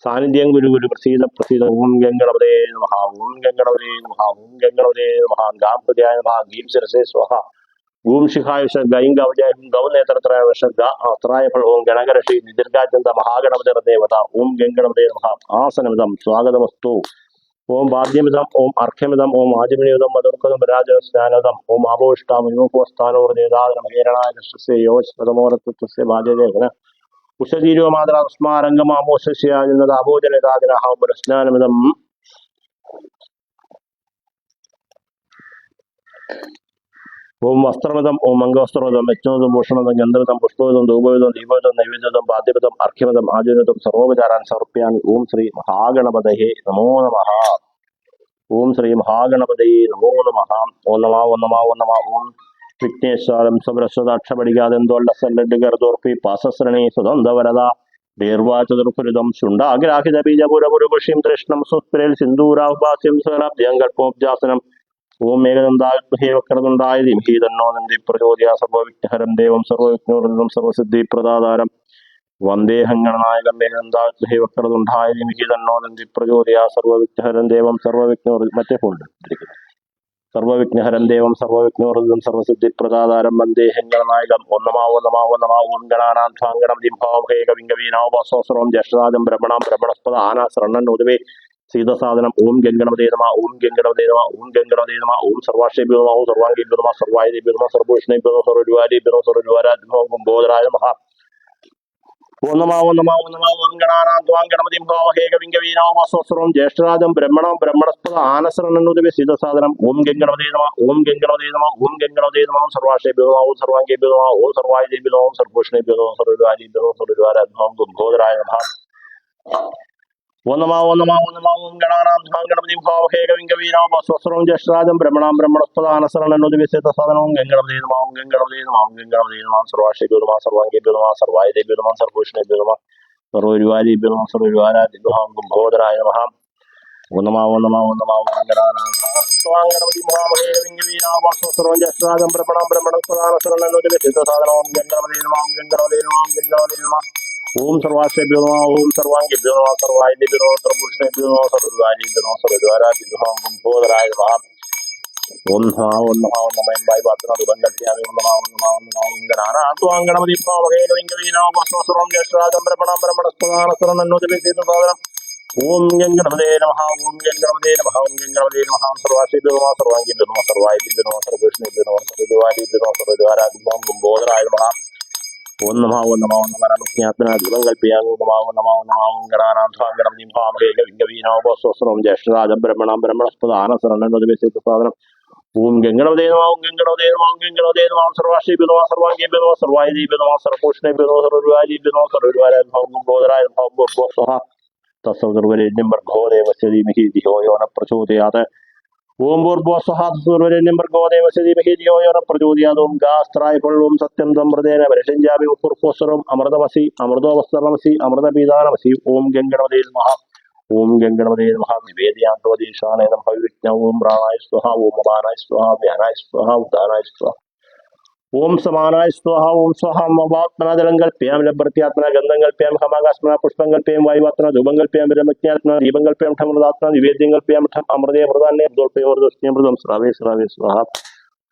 सानिध्यं गुरु गुरु प्रसीद प्रसीद ओं गणपतये नमः ओं गणपतये नमः ओं गणपतये नमः गां प्रजाय नमः गीं शिरसे स्वाहा ओम शिखाय गईं गवजय गौ नेत्रत्राय त्राय फल ओम गणगर श्री दीर्घाचंद महागणपति देवता ओम गंगणपते नमः आसनमिदं स्वागतमस्तु ओम बाध्यमिदं ओम अर्घ्यमिदं ओम आजमिनिदं मधुरकदं विराजस्नानदं ओम आभोष्टाम योगोस्थानोर्देदादनं हेरणाय कृष्णस्य योगस्पदमोरत्वस्य भाग्यदेवन उषदीर्यो मादरा स्मारंगमामोषस्य आजनदाभोजनदादिनः ओम स्नानमिदं ओम वस्त्रमिदं ओम अंगवस्त्रमिदं यज्ञोदं भूषणमिदं गन्धमिदं पुष्पमिदं धूपमिदं दीपमिदं नैवेद्यमिदं पाद्यमिदं अर्घ्यमिदं आजनमिदं सर्वोपचारान् समर्पयामि ओम श्री महागणपतये नमो नमः ओम श्री महागणपतये नमो नमः ओम नमः ओम नमः ओम नमः ओम विघ्नेश्वरं समरस्वदाक्षपडिगादन्दोल्लसल्लड्डगरदोर्पि पासस्रणे सुगन्धवरदा दीर्वाचतुर्फुरिदं शुण्डाग्राखितबीजपुरपुरुपुष्यं कृष्णं सुस्प्रेल सिन्दूरावभास्यं स्वरभ्यङ्गल्पोपजासनम् ओम मेघदंडाय वक्रतुंडाय धीमहि तन्नो नन्दी प्रचोदयात् सर्वविघ्नहरं देवं सर्वविघ्नोर्वरदं सर्वसिद्धिप्रदातारं वन्देऽहं गणनायकं मेघदंडाय वक्रतुंडाय धीमहि तन्नो नन्दी प्रचोदयात् सर्वविघ्नहरं देवं सर्वविघ्नहरं देवं सर्वविघ्नोर्वरदं सर्वसिद्धिप्रदातारं वन्देऽहं गणनायकं ओम नमः ओम नमः ओम नमः ओम गणानां त्वां गणपतिं हवामहे कविं कवीनामुपमश्रवस्तमं ज्येष्ठराजं ब्रह्मणां ब्रह्मणस्पदानशरणन्नुदिवे सीदसाधनम ओम गंगणपतये नमः ओम गंगणपतये नमः ओम गंगणपतये नमः ओम सर्वाश्रेभ्यो नमः ओम सर्वांगेभ्यो नमः सर्वायुधेभ्यो नमः सर्वभूषणेभ्यो नमः सर्वद्वारेभ्यो नमः सर्वद्वाराभ्यो नमः ओम बोधराय नमः ओम नमः ओम नमः ओम नमः ओम गणानां त्वां गणपतिं हवामहे कविं कवीनामुपमश्रवस्तमं ज्येष्ठराजं ब्रह्मणां ब्रह्मणस्पदानशरणन्नुदिवे सीदसाधनम ओम गंगणपतये नमः ओम गंगणपतये नमः ओम गंगणपतये नमः ओम सर्वाश्रेभ्यो नमः ओम सर्वांगेभ्यो नमः ओम सर्वायुधेभ्यो नमः ओम सर्वभूषणेभ्यो नमः सर्वद्वारेभ्यो नमः सर्वद्वाराभ्यो नमः ओम बोधराय नमः ओम नमः ओम नमः ओम नमः ओम गणानां त्वां गणपतिं हवामहे कविं कवीनामुपमश्रवस्तमं ज्येष्ठराजं ब्रह्मणां ब्रह्मणस्पदानशरणन्नुदिवे सीदसाधनम ओम गंगणपतये नमः ओम गंगणपतये नमः ओम गंगणपतये नमः सर्वाश्रेभ्यो नमः सर्वांगेभ्यो नमः सर्वायुधेभ्यो नमः सर्वभूषणेभ्यो नमः सर्वद्वारेभ्यो नमः सर्वद्वाराभ्यो नमः ओम बोधराय नमः ओम नमः ओम नमः ओम नमः ओम गणानां त्वां गणपतिं हवामहे कविं कवीनामुपमश्रवस्तमं ज्येष्ठराजं ब्रह्मणां ब्रह्मणस्पदानशरणन्नुदिवे सीदसाधनम ओम गंगणपतये नमः ओम गंगणपतये नमः ओम गंगणपतये नमः ओम सर्वाश्रेभ्यो नमः ओम सर्वांगेभ्यो नमः सर्वायुधेभ्यो नमः सर्वभूषणेभ्यो नमः सर्वद्वारेभ्यो नमः सर्वद्वाराभ्यो नमः ओम बोधराय नमः ओम नमः ओम नमः ओम नमः एम्बाई वातन अदुबंगट्टियामि ओम नमः ओम नमः ओम नमः ओम गणानां त्वां गणपतिं हवामहे कविं कवीनामुपमश्रवस्तमं ज्येष्ठराजं ब्रह्मणां ब्रह्मणस्पदानशरणन्नुदिवे सीदसाधनम ओम गंगणपतये नमः ओम गंगणपतये नमः ओम गंगणपतये नमः सर्वाश्रेभ्यो नमः सर्वांगेभ्यो नमः सर्वायुधेभ्यो नमः सर्वभूषणेभ्यो नमः सर्वद्वारेभ्यो नमः सर्वद्वाराभ्यो नमः ओम बोधराय नमः ഓം നമ ഓം നമ ഓം നമ നമജ്ഞാത്മന ദീപം കൽപ്പിയാമി നമ ഓം നമ ഓം നമ ഓം ഗണാനാം സ്വാംഗണം നിംഭാമേകവിംഗവീനോപസ്വസ്രം ജ്യേഷ്ഠരാജം ബ്രഹ്മണം ബ്രഹ്മണസ്പദാന ശരണം ഓം ഗംഗണപതേ നമ ഓം ഗംഗണപതേ നമ ഓം ഗംഗണപതേ നമ സർവാശ്രീഭ്യോ നമ സർവാംഗീഭ്യോ നമ സർവായുധീഭ്യോ നമ സർവഭൂഷണേഭ്യോ നമ സർവ്വരുവാരീഭ്യോ നമ സർവ്വരുവാരായ ഭവം ഗോദരായ ഭവം സ്വഹ തസ്സർവരേണ്യം ഭർഗോ ദേവസ്യ ധീമഹി ധിയോ യോ ന പ്രചോദയാത് ഓം ഭൂർഭുവസ്വഹ തസ്സർവരേണ്യം ഭർഗോ ദേവസ്യ ധീമഹി ധിയോ യോ ന പ്രചോദയാത് ഓം ഗാസ്ത്രായ ഫലവും സത്യം തമൃതേന വരഷഞ്ജാമി പൂർഭസ്വരം അമൃതമസി അമൃതോവസ്ത്രമസി അമൃതപീതാനമസി ഓം ഗംഗണപതേ നമഃ ഓം ഗംഗണപതേ നമഃ നിവേദയാന്തോദീശാനേനം ഭവിജ്ഞ ഓം പ്രാണായ സ്വഹ ഓം അപാനായ സ്വഹ വ്യാനായ സ്വഹ ഉദാനായ സ്വഹ ഓം സമാനായ സ്വഹ ഓം സ്വഹ മവാത്മനാജലം കൽപ്യാം ലഭ്യത്യാത്മന ഗന്ധം കൽപ്യാം ഹമാകാസ്മന പുഷ്പം കൽപ്യാം വായുവാത്മന ധൂപം കൽപ്യാം ബ്രഹ്മജ്ഞാത്മന ദീപം കൽപ്യാം ഠമൃതാത്മന നിവേദ്യം കൽപ്യാം ഠം അമൃതേ അമൃതാന്യ അമൃതോഷ്ണ്യമൃതം സ്രവേ സ്രവേ സ്വഹ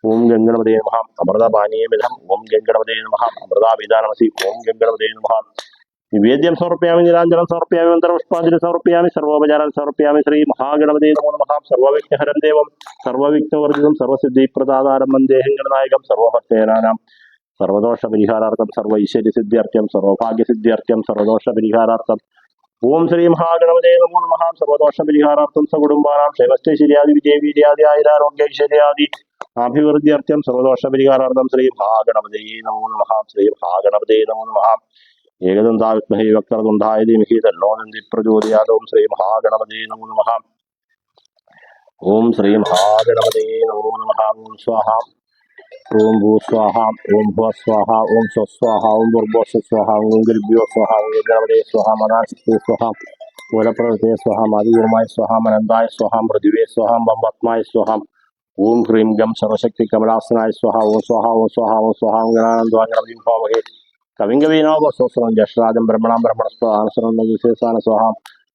ഓം ഗംഗണപതേ നമഃ അമൃതപാനീയമിതം ഓം ഗംഗണപതേ നമഃ അമൃതാവിധാനമസി ഓം ഗംഗണപതേ നമഃ നിവേദ്യം സമർപ്പയാമി നിരാഞ്ജനം സമർപ്പയാമി മന്ത്രപുഷ്പാഞ്ജലി സമർപ്പയാമി സർവോപചാരം സമർപ്പയാമി ശ്രീ മഹാഗണപതേ നമോ നമഃ സർവവിഘ്നഹരം ദേവം സർവവിഘ്നവർജിതം സർവസിദ്ധിപ്രദാതാരം വന്ദേഹം ഗണനായകം സർവഭക്തേനാനാം സർവദോഷ പരിഹാരാർത്ഥം സർവ ഐശ്വര്യ സിദ്ധ്യർത്ഥ്യം സർവഭാഗ്യ സിദ്ധ്യർത്ഥ്യം സർവദോഷ പരിഹാരാർത്ഥം ഓം ശ്രീ മഹാഗണപതേ നമോ നമഃ സർവദോഷ പരിഹാരാർത്ഥം സകുടുംബാനാം ക്ഷേമസ്ഥൈശ്വര്യാദി വിജയവീര്യാദി ആയുരാരോഗ്യൈശ്വര്യാദി അഭിവൃദ്ധ്യർത്ഥ്യം സർവദോഷ പരിഹാരാർത്ഥം ശ്രീ മഹാഗണപതേ നമോ നമഃ ശ്രീ മഹാഗണപതേ നമോ നമഃ ഏകദന്തായ വിദ്മഹേ വക്രതുണ്ഡായ ധീമഹി തന്നോ നന്ദി പ്രചോദയാത് ഓം ശ്രീ മഹാഗണപതേ നമോ നമഃ ഓം ശ്രീ മഹാഗണപതേ നമോ നമഃ ഓം സ്വാഹ ഓം ഭൂ സ്വാഹ ഓം ഭുവ സ്വാഹ ഓം സ്വസ്വാഹ ഓം ഭൂർഭുവ സ്വാഹ ഓം ഗുരുഭ്യോ സ്വാഹ ഓം ഗണപതേ സ്വാഹ മനാശക്തി സ്വാഹ മൂലപ്രകൃതേ സ്വാഹ മതിപൂർമായ സ്വാഹ മനന്തായ സ്വാഹ പൃഥിവേ സ്വാഹ ബംബത്മായ സ്വാഹ ഓം ഹ്രീം ഗം സർവശക്തി കമലാസനായ സ്വാഹ ഓം സ്വാഹ ഓം സ്വാഹ ഓം സ്വാഹ ഓം ഗണാനന്ദ ഗണപതി ഭാവഹേ കവിംഗവീനോപസ്വസ്രം ജ്യേഷ്ഠരാജം ബ്രഹ്മണം ബ്രഹ്മണസ്വാനസരം വിശേഷാന സ്വാഹ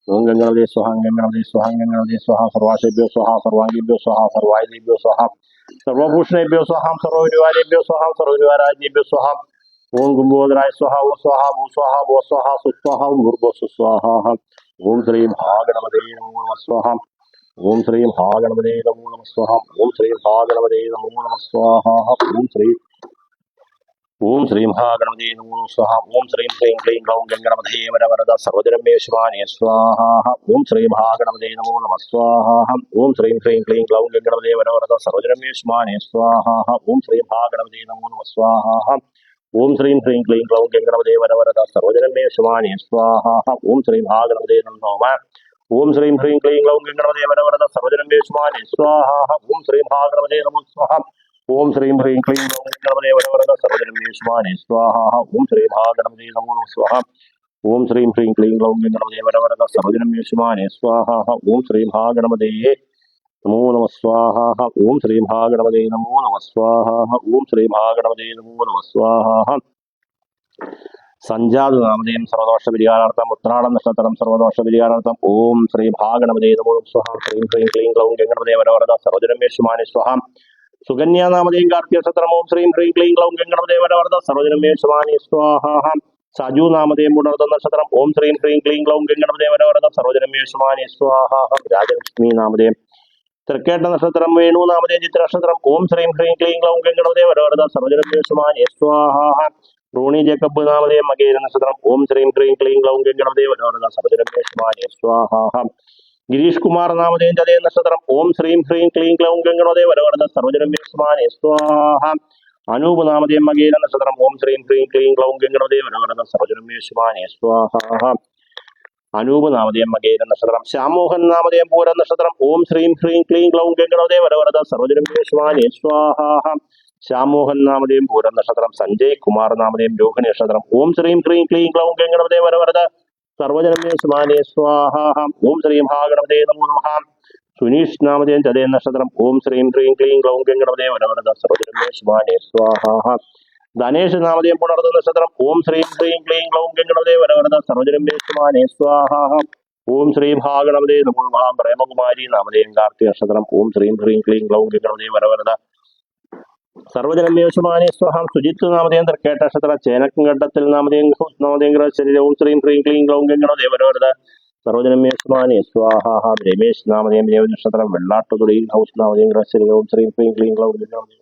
ഓം ഗംഗണപതേ സ്വാഹ ഗംഗണപതേ സ്വാഹ ഗംഗണപതേ സ്വാഹ സർവാശേഭ്യോ സ്വാഹ സർവാംഗീഭ്യോ സ്വാഹ സർവായുധീഭ്യോ സ്വാഹ സർവഭൂഷണേഭ്യോ സ്വാഹ സർവരുവാരേഭ്യോ സ്വാഹ സർവരുവാരാജ്ഞേഭ്യോ സ്വാഹ ഓം കുംഭോദരായ സ്വാഹ ഓം സ്വാഹ ഭൂ സ്വാഹ ഭൂ സ്വാഹ സുസ്വാഹ ഓം ഭൂർഭോ സുസ്വാഹ ഓം ശ്രീ മഹാഗണപതേ നമോ നമഃ സ്വാഹ ഓം ശ്രീ മഹാഗണപതേ നമോ നമഃ സ്വാഹ ഓം ശ്രീ മഹാഗണപതേ നമോ നമഃ സ്വാഹ ഓം ശ്രീ മഹാഗണപതേ നമോ സ്വാഹ ഓം ശ്രീം ക്ലീം ക്ലീം ക്ലൗം ഗംഗണപതേ വരവരദ സർവജനമേ ശിവാനേ സ്വാഹ ഓം ശ്രീ മഹാഗണപതേ നമോ നമഃ സ്വാഹ ഓം ശ്രീം ക്ലീം ക്ലീം ക്ലൗം ഗംഗണപതേ വരവരദ സർവജനമേ ശിവാനേ സ്വാഹ ഓം ശ്രീ മഹാഗണപതേ നമോ നമഃ സ്വാഹ ഓം ശ്രീം ക്ലീം ക്ലീം ക്ലൗം ഗംഗണപതേ വരവരദ സർവജനമേ ശിവാനേ സ്വാഹ ഓം ശ്രീ മഹാഗണപതേ നമോ നമഃ ഓം ശ്രീം ക്ലീം ക്ലീം ക്ലൗം ഗംഗണപതേ വരവരദ സർവജനമേ ശിവാനേ സ്വാഹ ഓം ശ്രീ മഹാഗണപതേ നമോ സ്വാഹ ഓം ശ്രീം ഹ്രീം ക്ലീം ഓം ഗണപതേ വരവരദ സർവജനമേ ശിവാനേ സ്വാഹ ഓം ശ്രീ മഹാഗണപതേ നമോ നമഃ സ്വാഹ ഓം ശ്രീം ഹ്രീം ക്ലീം ഓം ഗണപതേ വരവരദ സർവജനമേ ശിവാനേ സ്വാഹ ഓം ശ്രീ മഹാഗണപതേ നമോ നമഃ സ്വാഹ ഓം ശ്രീ മഹാഗണപതേ നമോ നമഃ സ്വാഹ ഓം ശ്രീ മഹാഗണപതേ നമോ നമഃ സ്വാഹ സഞ്ജാത നാമധേയം സർവദോഷ പരിഹാരാർത്ഥം ഉത്രാട നക്ഷത്രം സർവദോഷ പരിഹാരാർത്ഥം ഓം ശ്രീ മഹാഗണപതേ നമോ നമഃ സ്വാഹ ശ്രീം ഹ്രീം ക്ലീം ക്ലൗം ഗണപതേ വരവരദ സർവജനമേ ശിവാനേ സ്വാഹ സുകന്യാനാമധേയം കാർത്തിക നക്ഷത്രം ഓം ശ്രീം ഹ്രീം ക്ലീം ക്ലൗം ഗണപതേ വരവരദ സർവജനമേ ശിവാനേ സ്വാഹ സജു നാമധേയം പുണർന്ന നക്ഷത്രം ഓം ശ്രീം ഹ്രീം ക്ലീം ക്ലൗം ഗണപതേ വരവരദ സർവജനമേ ശിവാനേ സ്വാഹ രാജലക്ഷ്മി നാമധേയം തൃക്കേട്ട നക്ഷത്രം വേണു നാമധേയം ചിത്ര നക്ഷത്രം ഓം ശ്രീം ഹ്രീം ക്ലീം ക്ലൗം ഗണപതേ വരവരദ സർവജനമേ ശിവാനേ സ്വാഹ റോണി ജേക്കബ് നാമധേയം മകേര നക്ഷത്രം ഓം ശ്രീം ഹ്രീം ക്ലീം ക്ലൗം ഗണപതേ വരവരദ സർവജനമേ ശിവാനേ സ്വാഹ ഗിരീഷ് കുമാർ നാമധേയം ചതയ നക്ഷത്രം ഓം ശ്രീം ഹ്രീം ക്ലീം ക്ലൗം ഗംഗണോദേ വരവരദ സർവജനമേ ശിവാനേ സ്വാഹ അനൂപ് നാമധേയം മകേര നക്ഷത്രം ഓം ശ്രീം ഹ്രീം ക്ലീം ക്ലൗം ഗംഗണോദേ വരവരദ സർവജനമേ ശിവാനേ സ്വാഹ അനൂപ് നാമധേയം മകേര നക്ഷത്രം ശ്യാമോഹൻ നാമധേയം പൂര നക്ഷത്രം ഓം ശ്രീം ഹ്രീം ക്ലീം ക്ലൗം ഗംഗണോദേ വരവരദ സർവജനമേ ശിവാനേ സ്വാഹ ശ്യാമോഹൻ നാമധേയം പൂര നക്ഷത്രം സഞ്ജയ് കുമാർ നാമധേയം രോഹിണി നക്ഷത്രം ഓം ശ്രീം ഹ്രീം ക്ലീം ക്ലൗം ഗംഗണോദേ വരവരദ സർവജനമേ ശിവാനേ സ്വാഹ ഓം ശ്രീ മഹാഗണപതേ നമോ നമഃ സുനീഷ് നാമധേയം ചതയ നക്ഷത്രം ഓം ശ്രീം ഹ്രീം ക്ലീം ക്ലൗം ഗംഗണപതേ വരവരദ സർവജനമേ ശിവാനേ സ്വാഹ ധനേഷ് നാമധേയം പുണർന്ന നക്ഷത്രം ഓം ശ്രീം ഹ്രീം ക്ലീം ക്ലൗം ഗംഗണപതേ വരവരദ സർവജനമേ ശിവാനേ സ്വാഹ ഓം ശ്രീ മഹാഗണപതേ നമോ നമഃ പ്രേമകുമാരി നാമധേയം കാർത്തിക നക്ഷത്രം ഓം ശ്രീം ഹ്രീം ക്ലീം ക്ലൗം ഗംഗണപതേ വരവരദ സർവജനമേ ശിവാനേ സ്വാഹം സുജിത്ത് നാമധേയം തൃക്കേട്ട നക്ഷത്ര ചേനക്കങ്കണ്ടത്തിൽ നാമധേയം ശരീരം ഓം ശ്രീം ഹ്രീം ക്ലീം ക്ലൗം ഗംഗണപതേ വരവരദ സർവജനമേ ശിവാനേ സ്വാഹ രമേശ് നാമധേയം ദേവ നക്ഷത്രം വെള്ളാട്ടുതുടിയിൽ ഹൗസ് നാമധേയം ശരീരം ഓം ശ്രീം ഹ്രീം ക്ലീം ക്ലൗം ഗംഗണപതേ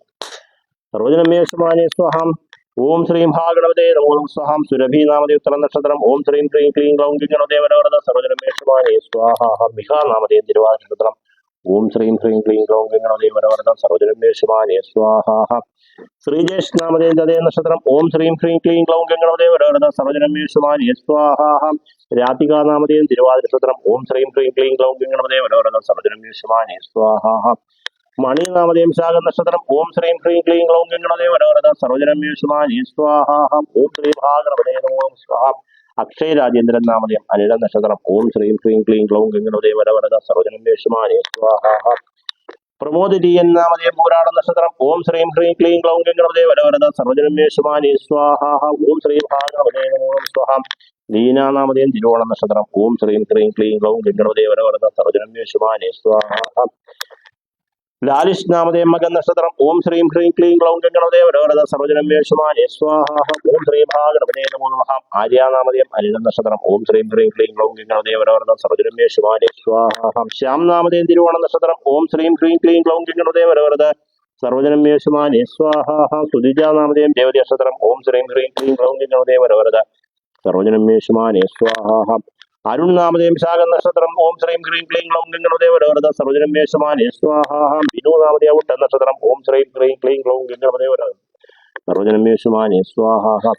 സർവജനമേ ശിവാനേ സ്വാഹം ഓം ശ്രീം ഭാഗവതേ നമോ സ്വഹാം സുരഭി നാമതേ ഉത്തര നക്ഷത്രം ഓം ശ്രീം ക്രീം ക്ലീം ക്ലൗം ഗണദേവരവരത സർവജനമേശ്വാനേ സ്വാഹ മിഹ നാമതേ തിരുവാതിര നക്ഷത്രം ഓം ശ്രീം ക്രീം ക്ലീം ക്ലൗം ഗണദേവരവരത സർവജനമേശ്വാനേ സ്വാഹ ശ്രീജേഷ് നാമതേ തദേ നക്ഷത്രം ഓം ശ്രീം ക്രീം ക്ലീം ക്ലൗം ഗണദേവരവരത സർവജനമേശ്വാനേ സ്വാഹ രാധിക നാമതേ തിരുവാതിര നക്ഷത്രം ഓം ശ്രീം ക്രീം ക്ലീം ക്ലൗം ഗണദേവരവരത സർവജനമേശ്വാനേ സ്വാഹ മണി നാമതേം ശാഖ നക്ഷത്രം ഓം ശ്രീം ക്രീം ക്ലീം ക്ലൗം ഗണദേവരവരത സർവജനമേശ്വാനേ സ്വാഹ ഓം ശ്രീ ഭാഗവതേ നമോ സ്വാഹ അക്ഷയ രാജേന്ദ്രൻ നാമതേം അനിഴ നക്ഷത്രം ഓം ശ്രീം ക്രീം ക്ലീം ക്ലൗം ഗണദേവരവരത സർവജനമേശ്വാനേ സ്വാഹ പ്രമോദ് ടി എൻ നാമതേം പൂരാട നക്ഷത്രം ഓം ശ്രീം ക്രീം ക്ലീം ക്ലൗം ഗണദേവരവരത സർവജനമേശ്വാനേ സ്വാഹ ഓം ശ്രീ ഭാഗവതേ നമോ സ്വാഹ ലീന നാമതേം തിരുവോണ നക്ഷത്രം ഓം ശ്രീം ക്രീം ക്ലീം ക്ലൗം ഗണദേവരവരത സർവജനമേശ്വാനേ സ്വാഹ ലാലിഷ് നാമതേം മകൻ നക്ഷത്രം ഓം ശ്രീം ക്രീം ക്ലീം ക്ലൗം ഗണദേവരവരത സർവജനമേശ്വാനേ സ്വാഹ ഓം ശ്രീ ഭാഗവതേ നമോ നമഃ ആര്യ നാമതേം അനിഴ നക്ഷത്രം ഓം ശ്രീം ക്രീം ക്ലീം ക്ലൗം ഗണദേവരവരത സർവജനമേശ്വാനേ സ്വാഹ ശ്യാം നാമതേം തിരുവോണ നക്ഷത്രം ഓം ശ്രീം ക്രീം ക്ലീം ക്ലൗം ഗണദേവരവരത സർവജനമേശ്വാനേ സ്വാഹ സുധിജ നാമതേം ദേവതി നക്ഷത്രം ഓം ശ്രീം ക്രീം ക്ലീം ക്ലൗം ഗണദേവരവരത സർവജനമേശ്വാനേ സ്വാഹ അരുൺ നാമതേം ശാഖ നക്ഷത്രം ഓം ശ്രീം ക്രീം ക്ലീം ക്ലൗം ഗണദേവരവരത സർവജനമേശ്വാനേ സ്വാഹ ബിനു നാമതേ ഉട്ട നക്ഷത്രം ഓം ശ്രീം ക്രീം ക്ലീം ക്ലൗം ഗണദേവരവരത സർവജനമേശ്വാനേ സ്വാഹ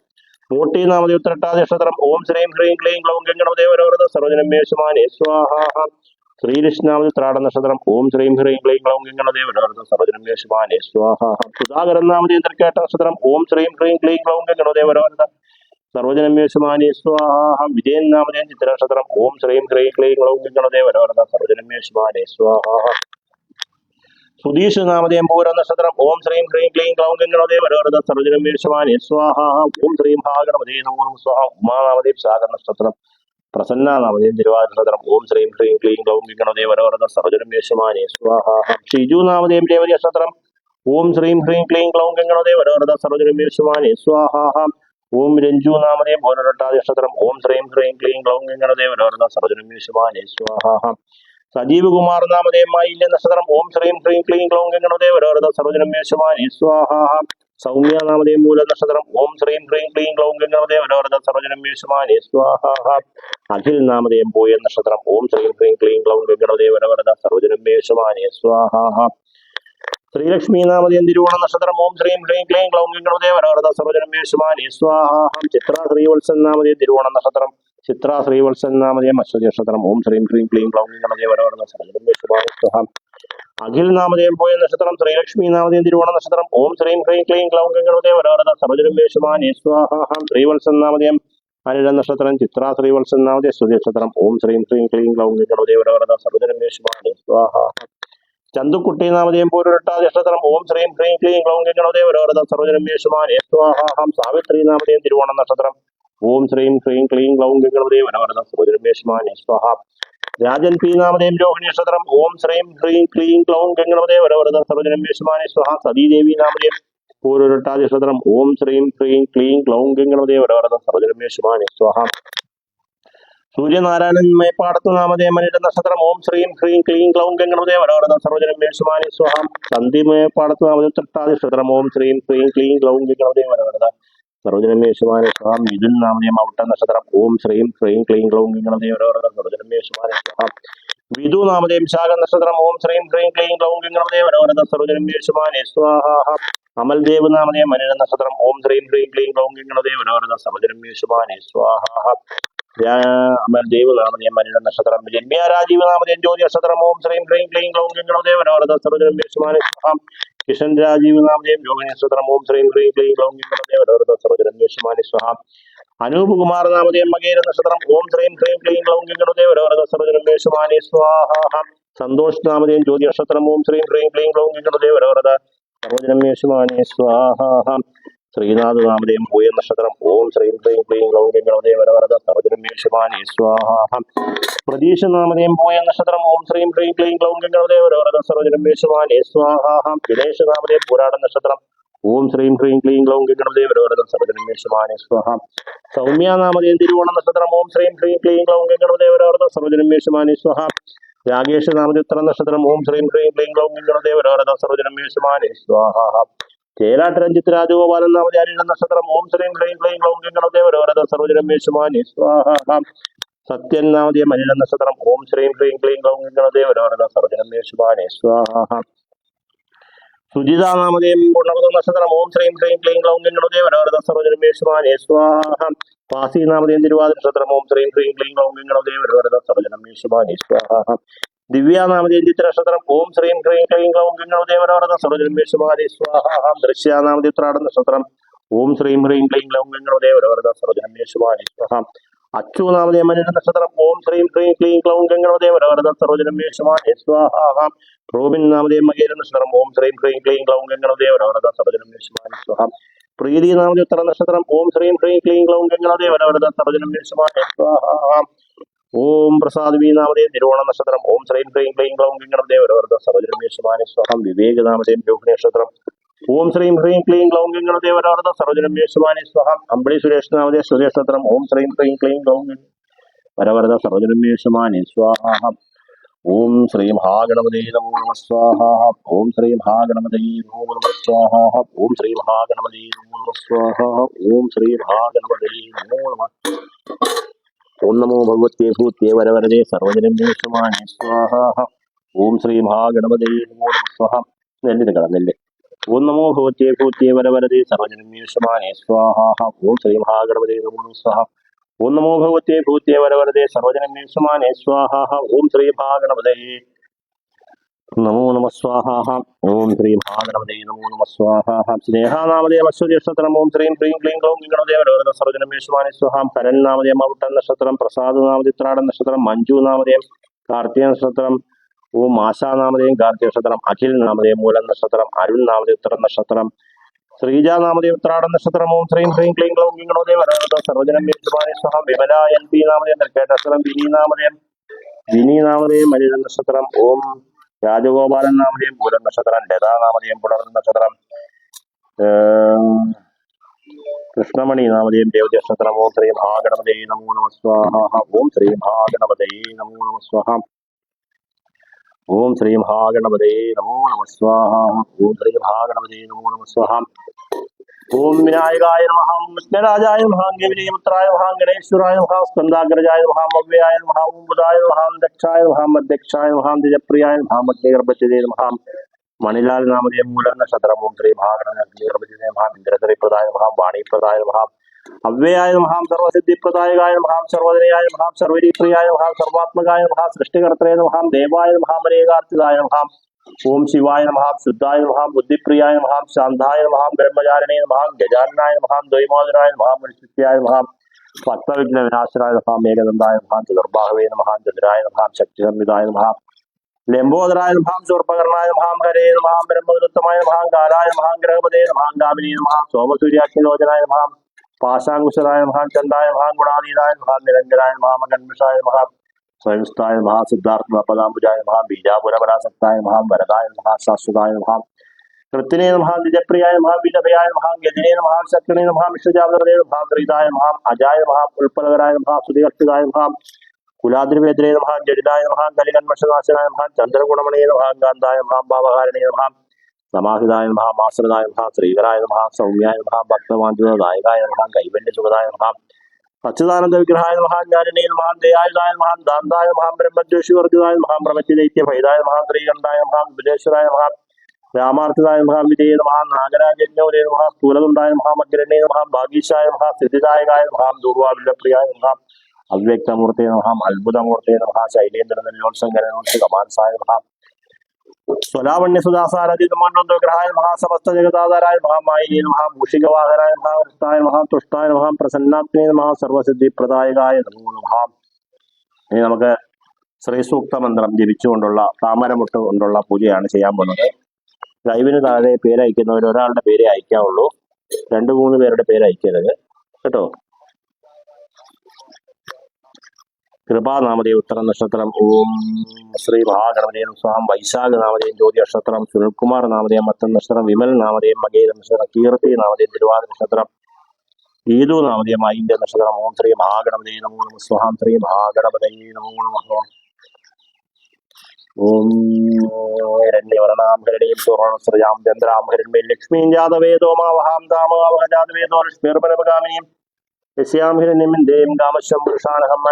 മൂട്ടി നാമതേ ഉത്രട്ടാതി നക്ഷത്രം ഓം ശ്രീം ക്രീം ക്ലീം ക്ലൗം ഗണദേവരവരത സർവജനമേശ്വാനേ സ്വാഹ ശ്രീകൃഷ്ണാമതി ത്രാട നക്ഷത്രം ഓം ശ്രീം ക്രീം ക്ലീം ക്ലൗം ഗണദേവരവരത സർവജനമേശ്വാനേ സ്വാഹ സുധാകരൻ നാമതേ തൃക്കേട്ട നക്ഷത്രം ഓം ശ്രീം ക്രീം ക്ലീം ക്ലൗം ഗണദേവരവരത സർവജനമേശ്വാനേ സ്വാഹ വിജയൻ നാമതേം ചിത്രനക്ഷത്രം ഓം ശ്രീം ക്രീം ക്ലീം ക്ലൗം ഗണദേവരവരത സർവജനമേശ്വാനേ സ്വാഹ സുധീഷ് നാമതേം പൂര നക്ഷത്രം ഓം ശ്രീം ക്രീം ക്ലീം ക്ലൗം ഗണദേവരവരത സർവജനമേശ്വാനേ സ്വാഹ ഓം ശ്രീം ഭാഗവതേ നമോ സ്വാഹ ഉമാനാമതേം ശാഖ നക്ഷത്രം പ്രസന്ന നാമതേം തിരുവാതിര നക്ഷത്രം ഓം ശ്രീം ക്രീം ക്ലീം ക്ലൗം ഗണദേവരവരത സർവജനമേശ്വാനേ സ്വാഹ ഷിജു നാമതേം രേവതി നക്ഷത്രം ഓം ശ്രീം ക്രീം ക്ലീം ക്ലൗം ഗണദേവരവരത സർവജനമേശ്വാനേ സ്വാഹ ഓം രഞ്ജു നാമതേം പൗരട്ടാതി നക്ഷത്രം ഓം ശ്രീം ക്രീം ക്ലീം ക്ലൗം ഗണദേവരവരത സർവജനമേശ്വാനേ സ്വാഹ സജീവ് കുമാർ നാമതേം മായില്യ നക്ഷത്രം ഓം ശ്രീം ക്രീം ക്ലീം ക്ലൗം ഗണദേവരവരത സർവജനമേശ്വാനേ സ്വാഹ സൗമ്യ നാമതേം മൂല നക്ഷത്രം ഓം ശ്രീം ക്രീം ക്ലീം ക്ലൗം ഗണദേവരവരത സർവജനമേശ്വാനേ സ്വാഹ അഖിൽ നാമതേം പോയ നക്ഷത്രം ഓം ശ്രീം ക്രീം ക്ലീം ക്ലൗം ഗണദേവരവരത സർവജനമേശ്വാനേ സ്വാഹ ശ്രീലക്ഷ്മി നാമതേം തിരുവോണ നക്ഷത്രം ഓം ശ്രീം ക്രീം ക്ലീം ക്ലൗം ഗണദേവരവരത സർവജനമേശ്വാനേ സ്വാഹ ചിത്ര ശ്രീവത്സൻ നാമതേം തിരുവോണ നക്ഷത്രം ചിത്ര ശ്രീവത്സൻ നാമതേം അശ്വതി നക്ഷത്രം ഓം ശ്രീം ക്രീം ക്ലീം ക്ലൗം ഗണദേവരവരത സർവജനമേശ്വാനേ സ്വാഹ അഖിൽ നാമതേം പോയ നക്ഷത്രം ശ്രീലക്ഷ്മി നാമതേം തിരുവോണ നക്ഷത്രം ഓം ശ്രീം ക്രീം ക്ലീം ക്ലൗം ഗണദേവരവരത സർവജനമേശ്വാനേ സ്വാഹ ശ്രീവത്സൻ നാമതേം അനിഴ നക്ഷത്രം ചിത്ര ശ്രീവത്സൻ നാമതേം അശ്വതി നക്ഷത്രം ഓം ശ്രീം ക്രീം ക്ലീം ക്ലൗം ഗണദേവരവരത സർവജനമേശ്വാനേ സ്വാഹ ചന്തുക്കുട്ടി നാമതേം പൂരട്ടാതി നക്ഷത്രം ഓം ശ്രീം ക്രീം ക്ലീം ക്ലൗം ഗണദേവരവരത സർവജനമേശ്വാനേ സ്വാഹ സാവിത്രി നാമതേം തിരുവോണ നക്ഷത്രം ഓം ശ്രീം ക്രീം ക്ലീം ക്ലൗം ഗണദേവരവരത സർവജനമേശ്വാനേ സ്വാഹ രാജൻ പി നാമതേം രോഹിണി നക്ഷത്രം ഓം ശ്രീം ക്രീം ക്ലീം ക്ലൗം ഗണദേവരവരത സർവജനമേശ്വാനേ സ്വാഹ സതീദേവി നാമതേം പൂരട്ടാതി നക്ഷത്രം ഓം ശ്രീം ക്രീം ക്ലീം ക്ലൗം ഗണദേവരവരത സർവജനമേശ്വാനേ സ്വാഹ സൂര്യനാരായണൻ മേപ്പാടത്ത് നാമതേം അനിഴ നക്ഷത്രം ഓം ശ്രീം ക്രീം ക്ലീം ക്ലൗം ഗണദേവരവരത സർവജനമേശ്വാനേ സ്വാഹ സന്ധി മേപ്പാടത്ത് നാമതേം തൃട്ടാതി നക്ഷത്രം ഓം ശ്രീം ക്രീം ക്ലീം ക്ലൗം ഗണദേവരവരത സർവജനമേശ്വാനേ സ്വാഹ മിഥുൻ നാമതേം ഔട്ട നക്ഷത്രം ഓം ശ്രീം ക്രീം ക്ലീം ക്ലൗം ഗണദേവരവരത സർവജനമേശ്വാനേ സ്വാഹ വിധു നാമതേം ശാഖ നക്ഷത്രം ഓം ശ്രീം ക്രീം ക്ലീം ക്ലൗം ഗണദേവരവരത സർവജനമേശ്വാനേ സ്വാഹ അമൽദേവ് നാമതേം അനിഴ നക്ഷത്രം ഓം ശ്രീം ക്രീം ക്ലീം ക്ലൗം ഗണദേവരവരത സർവജനമേശ്വാനേ സ്വാഹ അമൽദേവ് നാമതേം അനിഴ നക്ഷത്രം ജന്മ്യ രാജീവ് നാമതേം ജ്യോതി നക്ഷത്രം ഓം ശ്രീം ക്രീം ക്ലീം ക്ലൗം ഗണദേവരവരത സർവജനമേശ്വാനേ സ്വാഹ കിഷൻ രാജീവ് നാമതേം യോഗി നക്ഷത്രം ഓം ശ്രീം ക്രീം ക്ലീം ക്ലൗം ഗണദേവരവരത സർവജനമേശ്വാനേ സ്വാഹ അനൂപ് കുമാർ നാമതേം മകേര നക്ഷത്രം ഓം ശ്രീം ക്രീം ക്ലീം ക്ലൗം ഗണദേവരവരത സർവജനമേശ്വാനേ സ്വാഹ സന്തോഷ് നാമതേം ജ്യോതി നക്ഷത്രം ഓം ശ്രീം ക്രീം ക്ലീം ക്ലൗം ഗണദേവരവരത സർവജനമേശ്വാനേ സ്വാഹ ശ്രീനാഥ് നാമതേം പൂയ നക്ഷത്രം ഓം ശ്രീം ക്രീം ക്ലീം ക്ലൗം ഗണദേവരവരത സർവജനമേശ്വാനേ സ്വാഹ പ്രതീഷ് നാമതേം പൂയ നക്ഷത്രം ഓം ശ്രീം ക്രീം ക്ലീം ക്ലൗം ഗണദേവരവരത സർവജനമേശ്വാനേ സ്വാഹ ദിനേശ് നാമതേം പുരാട നക്ഷത്രം ഓം ശ്രീം ക്രീം ക്ലീം ക്ലൗം ഗണദേവരവരത സർവജനമേശ്വാനേ സ്വാഹ സൗമ്യ നാമതേം തിരുവോണ നക്ഷത്രം ഓം ശ്രീം ക്രീം ക്ലീം ക്ലൗം ഗണദേവരവരത സർവജനമേശ്വാനേ സ്വാഹ രാകേഷ് നാമതേം ഉത്തര നക്ഷത്രം ഓം ശ്രീം ക്രീം ക്ലീം ക്ലൗം ഗണദേവരവരത സർവജനമേശ്വാനേ സ്വാഹ ചേലാട്ട് രഞ്ജിത്ത് രാജഗോപാലൻ നാമധ്യാനിയുടെ നക്ഷത്രം ഓം ശ്രീം ക്ലീം ക്ലീം ക്ലൗം ഗണദേവരോരത സർവജനമേശുമാനി സ്വാഹ. സത്യൻ നാമതേ മനില നക്ഷത്രം ഓം ശ്രീം ക്ലീം ക്ലീം ക്ലൗം ഗണദേവരോരത സർവജനമേശുമാനി സ്വാഹ. സുജിത നാമതേയം പൂർണ്ണപദ നക്ഷത്രം ഓം ശ്രീം ക്ലീം ക്ലീം ക്ലൗം ഗണദേവരോരത സർവജനമേശുമാനി സ്വാഹ. വാസി നാമതേയം തിരുവാതിര നക്ഷത്രം ഓം ശ്രീം ക്ലീം ക്ലീം ക്ലൗം ഗണദേവരോരത സർവജനമേശുമാനി സ്വാഹ. ദിവ്യ നാമതേയം ചിത്ര നക്ഷത്രം ഓം ശ്രീം ക്ലീം ക്ലീം ക്ലൗം ഗണദേവരോരത സർവജനമേശുമാനി സ്വാഹ. ദൃശ്യ നാമതേ ഉത്രാട നക്ഷത്രം ഓം ശ്രീം ക്ലീം ക്ലീം ക്ലൗം ഗണദേവരോരത സർവജനമേശുമാനി സ്വാഹ. അച്ചു നാമതേ മനുഷ്യ നക്ഷത്രം ഓം ശ്രീം ക്ലീം ക്ലീം ക്ലൗം ഗണദേവരോരത സർവജനമേശുമാനി സ്വാഹ. റോബിൻ നാമതേ മകേര നക്ഷത്രം ഓം ശ്രീം ക്ലീം ക്ലീം ക്ലൗം ഗണദേവരോരത സർവജനമേശുമാനി സ്വാഹ. പ്രീതി നാമതേ ഉത്തര നക്ഷത്രം ഓം ശ്രീം ക്ലീം ക്ലീം ക്ലൗം ഗണദേവരോരത സർവജനമേശുമാനി സ്വാഹ. ഓം പ്രസാദ് വി നാമതേ തിരുവോണ നക്ഷത്രം ഓം ശ്രീം ക്ലീം ക്ലീം ക്ലൗം ഗണദേവരോരത സർവജനമേശുമാനി സ്വാഹ. വിവേക നാമതേ രോഹിണി നക്ഷത്രം ഓം ശ്രീം ക്ലീം ക്ലീം ക്ലൗം ഗണദേവരോരത സർവജനമേശുമാനി സ്വാഹ. അമ്പിളി സുരേഷ് നാമതേ സൂര്യനക്ഷത്രം ഓം ശ്രീം ക്ലീം ക്ലീം ക്ലൗം വരവരത സർവജനമേശുമാനി സ്വാഹ. ഓം ശ്രീ മഹാഗണപതേ നമോ നമഃ സ്വാഹ. ഓം ശ്രീ മഹാഗണപതേ നമോ നമഃ സ്വാഹ. ഓം ശ്രീ മഹാഗണപതേ നമോ നമഃ സ്വാഹ. ഓം ശ്രീ മഹാഗണപതേ നമോ നമഃ. ഓം നമോ ഭഗവത്യേ ഭൂത്യേ വരവരതേ സർവജനമേശുമാനി സ്വാഹ. ഓം ശ്രീ മഹാഗണപതേ നമോ നമഃ സ്വാഹ. നെല്ല്. ഓം നമോ ഭഗവത്യേ ഭൂത്യേ വരവരതേ സർവജനമേശുമാനി സ്വാഹ. ഓം ശ്രീ മഹാഗണപതേ നമോ നമഃ സ്വാഹ. ഓം നമോ ഭഗവത്യേ ഭൂത്യേ വരവരതേ സർവജനമേശുമാനി സ്വാഹ. ഓം ശ്രീ മഹാഗണപതേ നമോ നമഃ സ്വാഹ. ഓം ശ്രീ മഹാഗണപതേ നമോ നമഃ സ്വാഹ. സ്നേഹാനാമതേ അശ്വതി നക്ഷത്രം ഓം ശ്രീം ക്ലീം ക്ലീം ക്ലൗം ഗണദേവരോരത സർവജനമേശുമാനി സ്വാഹ. കരൺ നാമതേ മവുട്ടൻ നക്ഷത്രം പ്രസാദ് നാമതേ ഉത്രാടൻ നക്ഷത്രം മഞ്ജു നാമതേയം കാർത്തിക നക്ഷത്രം ഓം ആശാ നാമതേയം കാർത്തിക നക്ഷത്രം അഖിൽ നാമതേ മൂലം നക്ഷത്രം അരുൺ നാമതേ ഉത്തര നക്ഷത്രം ശ്രീജ നാമതേ ഉത്രാട നക്ഷത്രം ഓം ശ്രീം ക്ലീം ക്ലീം ക്ലൗം ഗണദേവരോരത സർവജനമേശുമാനി സ്വാഹ. വിമല എൻ പി നാമതേ തൃക്കേട്ട നക്ഷത്രം വിനി നാമതേ മലിന നക്ഷത്രം ഓം രാജഗോപാലൻ നാമതേയം പൂരം നക്ഷത്രം ലതാ നാമതേയം പുണർ നക്ഷത്രം കൃഷ്ണമണി നാമതേയം ദേവതി നക്ഷത്രം ഓം ശ്രീ മഹാഗണപതേ നമോ നമഃ സ്വാഹ. ഓം ശ്രീ മഹാഗണപതേ നമോ നമഃ സ്വാഹ. ഓം ശ്രീ മഹാഗണപതേ നമോ നമഃ സ്വാഹ. ഓം ശ്രീ മഹാഗണപതേ നമോ നമഃ സ്വാഹ. ഓം വിനായകായ നമഃ. വിഘ്നരാജായ നമഃ. ഗവിരീപുത്രായ നമഃ. ഗണേശ്വരായ നമഃ. സ്കന്ദാഗ്രജായ നമഃ. അവ്യയായ നമഃ. ഓം ബുധായ നമഃ. ദക്ഷായ നമഃ. മധ്യക്ഷായ നമഃ. ദ്വിജപ്രിയായ നമഃ. മധ്യഗർഭചിതേ നമഃ. മണിലാൽ നാമതേ മൂലം നക്ഷത്രം ഓം ശ്രീ മഹാഗണപതിഗർഭചിതേ നമഃ. ഇന്ദ്രധരിപ്രദായ നമഃ. വാണിപ്രദായ നമഃ. അവ്യയായ നമഃ. സർവസിദ്ധിപ്രദായകായ നമഃ. സർവദനയായ നമഃ. സർവരീപ്രിയായ നമഃ. സർവാത്മകായ നമഃ. സൃഷ്ടികർത്തേ നമഃ. ദേവായ നമഃ. മനേകാർത്തികായ നമഃ. ഓം ശിവായ നമഃ. ശുദ്ധായ നമഃ. ബുദ്ധിപ്രിയായ നമഃ. ശാന്തായ നമഃ. ബ്രഹ്മചാരിണേ നമഃ. ഗജാനനായ നമഃ. ദ്വൈമാതുരായ നമഃ. മുനിസിത്യായ നമഃ. ഭക്തവിഘ്ന വിനാശനായ നമഃ. മേഘദന്തായ നമഃ. ചതുർബാഹവേ നമഃ. ചതുരായ നമഃ. ശക്തി സംവിധായ നമഃ. ലംബോദരായ നമഃ. ശൂർപ്പകർണായ നമഃ. ഹരേ നമഃ. ബ്രഹ്മഗുരുത്തമായ നമഃ. കാലായ നമഃ. ഗ്രഹപതേ നമഃ. ഗാമിനീ നമഃ. സോമസൂര്യാഗ്നിലോചനായ നമഃ. പാശാങ്കുശരായ നമഃ. ചണ്ടായ നമഃ. ഗുണാതീതായ നമഃ. നിരഞ്ജനായ നമഃ. മകന്മിഷായ നമഃ. സ്വയംസ്ഥായ നമഃ. സിദ്ധാർത്ഥ പദാംബുജായ നമഃ. ബീജാപുരപരാസക്തായ നമഃ. വരദായ നമഃ. ശാശ്വതായ നമഃ. കൃത്തിനേ നമഃ. ദ്വിജപ്രിയായ നമഃ. ബീജഭയായ നമഃ. ഗജനേ നമഃ. ശക്തിനേ നമഃ. വിഷ്ണുജാതേ നമഃ. ത്രിതായ നമഃ. അജായ നമഃ. ഉൽപ്പലകരായ നമഃ. സുധികർഷിതായ നമഃ. കുലാദ്രിവേദ്രേ നമഃ. ജഡിതായ നമഃ. കലികന്മഷനാശനായ നമഃ. ചന്ദ്രഗുണമണേ നമഃ. ഗാന്ധായ നമഃ. ഭാവകാരിണേ നമഃ. സമാഹിതായ നമഃ. മാസൃതായ നമഃ. ശ്രീകരായ നമഃ. സൗമ്യായ നമഃ. ഭക്തവാഞ്ചിതദായകായ നമഃ. കൈവല്യസുഖദായ നമഃ. സച്ചിദാനന്ദ വിഗ്രഹായ നമഃ. ജ്ഞാനിനേ നമഃ. ദയായുധായ നമഃ. ദാന്തായ നമഃ. ബ്രഹ്മദ്വേഷിവർജിതായ നമഃ. പ്രപഞ്ചദൈത്യഭയദായ നമഃ. ശ്രീകണ്ഠായ നമഃ. വിദേശരായ നമഃ. രാമാർത്ഥിതായ നമഃ. വിജയ നമഃ. നാഗരാജജ്ഞോരേ നമഃ. സ്ഥൂലതുണ്ടായ നമഃ. മഗ്രണ്ണേ നമഃ. ഭാഗീശായ നമഃ. സ്ഥിതിദായകായ നമഃ. ദൂർവാവില്ലപ്രിയായ നമഃ. അവ്യക്തമൂർത്തേ നമഃ. അത്ഭുതമൂർത്തേ നമഃ. ശൈലേന്ദ്രനല്ലോത്സംഗനോത്സ കമാൻസായ നമഃ. സ്വലാവണ്യസുധാസാരഥിതമണ്ഡോഗ്രഹായ നമഃ. സമസ്ത ജഗതാധാരായ നമഃ. മായിനേ നമഃ. മൂഷികവാഹനായ നമഃ. വൃത്തായ നമഃ. തുഷ്ടായ നമഃ. പ്രസന്നാത്മേ നമഃ. സർവസിദ്ധിപ്രദായകായ നമോ നമഃ. ഇനി നമുക്ക് ശ്രീസൂക്ത മന്ത്രം ജപിച്ചുകൊണ്ടുള്ള താമരമുട്ട് കൊണ്ടുള്ള പൂജയാണ് ചെയ്യാൻ പോകുന്നത്. ലൈവിന് താഴെ പേര് അയക്കുന്നവർ ഒരാളുടെ പേരെ അയക്കാവുള്ളൂ. 2-3 പേരുടെ പേര് അയക്കരുത് കേട്ടോ. കൃപാനാമതേ ഉത്തര നക്ഷത്രം ഓം ശ്രീ മഹാഗണപതേയം സ്വാഹം. വൈശാഖ നാമതേയം ജ്യോതി നക്ഷത്രം. സുനിൽകുമാർ നാമതേയം മത്തൻ നക്ഷത്രം. വിമൽ നാമതേയം മകേര നക്ഷത്രം. കീർത്തി നാമതേയം തിരുവാതിര നക്ഷത്രം. ഗീതു നാമതേയം ഐന്യ നക്ഷത്രം. ഓം ശ്രീ മഹാഗണപതേ നമോ നമഃ സ്വാഹം. ശ്രീ മഹാഗണപതേ നമോ നമഃ. ഓം ഹിരണ്യവർണാം ഹിരണീം സുവർണശ്രയാം ചന്ദ്രാം ഹിരണ്മേൽ ലക്ഷ്മീം ജാതവേദോ മാവഹാം താമവാവഹ ജാതവേദോ ലക്ഷ്മീർബലപകാമിനീം യസ്യാം ഹിരണ്യമിന്ദേയം കാമശം പുരുഷാനഹം